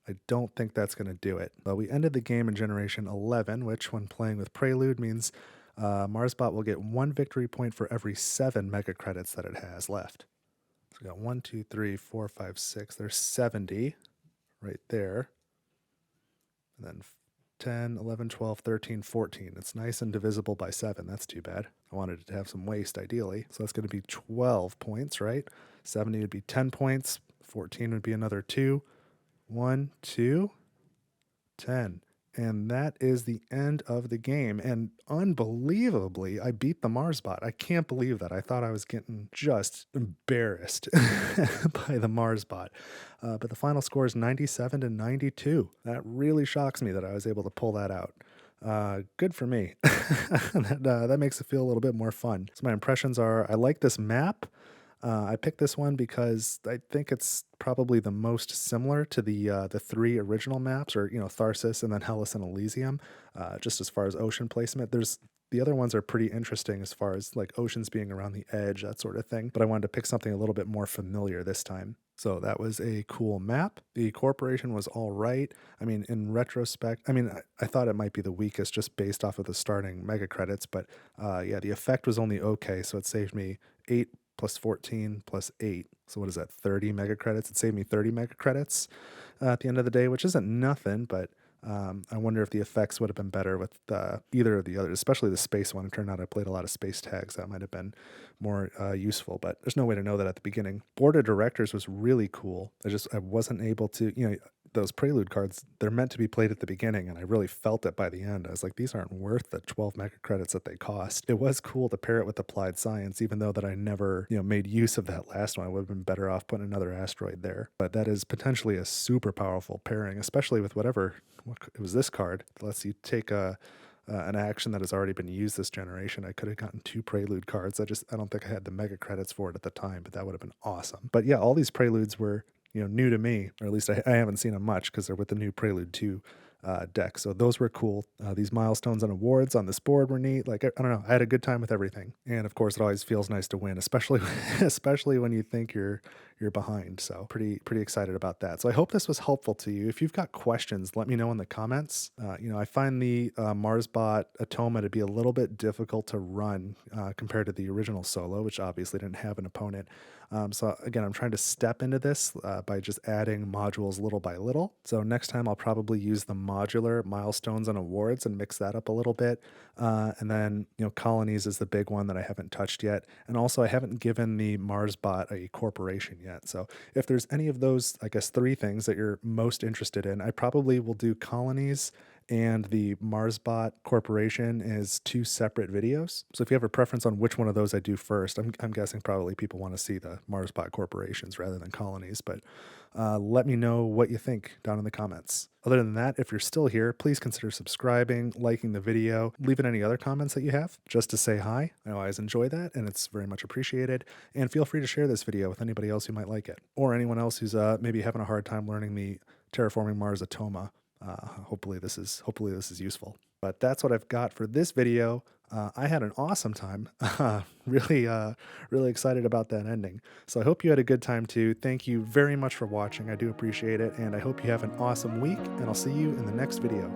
I don't think that's going to do it. But we ended the game in generation 11, which when playing with Prelude means MarsBot will get 1 victory point for every 7 mega credits that it has left. So we got 1, 2, 3, 4, 5, 6. There's 70 right there. And then 10, 11, 12, 13, 14. It's nice and divisible by 7. That's too bad. I wanted it to have some waste, ideally. So that's going to be 12 points, right? 70 would be 10 points. 14 would be another 2. 1, 2, 10. And that is the end of the game. And unbelievably, I beat the MarsBot. I can't believe that. I thought I was getting just embarrassed by the MarsBot. But the final score is 97 to 92. That really shocks me that I was able to pull that out. Good for me. That makes it feel a little bit more fun. So my impressions are, I like this map. I picked this one because I think it's probably the most similar to the 3 original maps, or Tharsis and then Hellas and Elysium. Just as far as ocean placement, the other ones are pretty interesting as far as like oceans being around the edge, that sort of thing. But I wanted to pick something a little bit more familiar this time. So that was a cool map. The corporation was all right. I mean, in retrospect, I thought it might be the weakest just based off of the starting mega credits, but yeah, the effect was only okay. So it saved me 8 plus 14 plus 8. So what is that, 30 mega credits? It saved me 30 mega credits at the end of the day, which isn't nothing, but I wonder if the effects would have been better with either of the others, especially the space one. It turned out I played a lot of space tags. That might have been more useful, but there's no way to know that at the beginning. Board of Directors was really cool. I wasn't able to, those Prelude cards, they're meant to be played at the beginning, and I really felt it by the end. I was like, these aren't worth the 12 mega credits that they cost. It was cool to pair it with Applied Science, even though that I never, made use of that last one. I would have been better off putting another asteroid there. But that is potentially a super powerful pairing, especially with it was this card. It lets you take an action that has already been used this generation. I could have gotten 2 Prelude cards. I don't think I had the mega credits for it at the time, but that would have been awesome. But yeah, all these Preludes were new to me, or at least I haven't seen them much because they're with the new Prelude 2 deck. So those were cool. These milestones and awards on this board were neat. Like, I don't know, I had a good time with everything. And of course, it always feels nice to win, especially especially when you think you're behind. So pretty excited about that. So I hope this was helpful to you. If you've got questions, let me know in the comments. I find the MarsBot Automa to be a little bit difficult to run compared to the original Solo, which obviously didn't have an opponent. So again, I'm trying to step into this by just adding modules little by little. So next time I'll probably use the modular milestones and awards and mix that up a little bit. And then, colonies is the big one that I haven't touched yet. And also I haven't given the MarsBot a corporation yet. So if there's any of those, I guess, 3 things that you're most interested in, I probably will do colonies and the MarsBot Corporation is 2 separate videos. So if you have a preference on which one of those I do first, I'm guessing probably people want to see the MarsBot Corporations rather than colonies, but let me know what you think down in the comments. Other than that, if you're still here, please consider subscribing, liking the video, leaving any other comments that you have just to say hi. I always enjoy that and it's very much appreciated. And feel free to share this video with anybody else who might like it, or anyone else who's maybe having a hard time learning the Terraforming Mars Automa. Hopefully this is useful. But that's what I've got for this video. I had an awesome time. Really excited about that ending. So I hope you had a good time too. Thank you very much for watching. I do appreciate it, and I hope you have an awesome week, and I'll see you in the next video.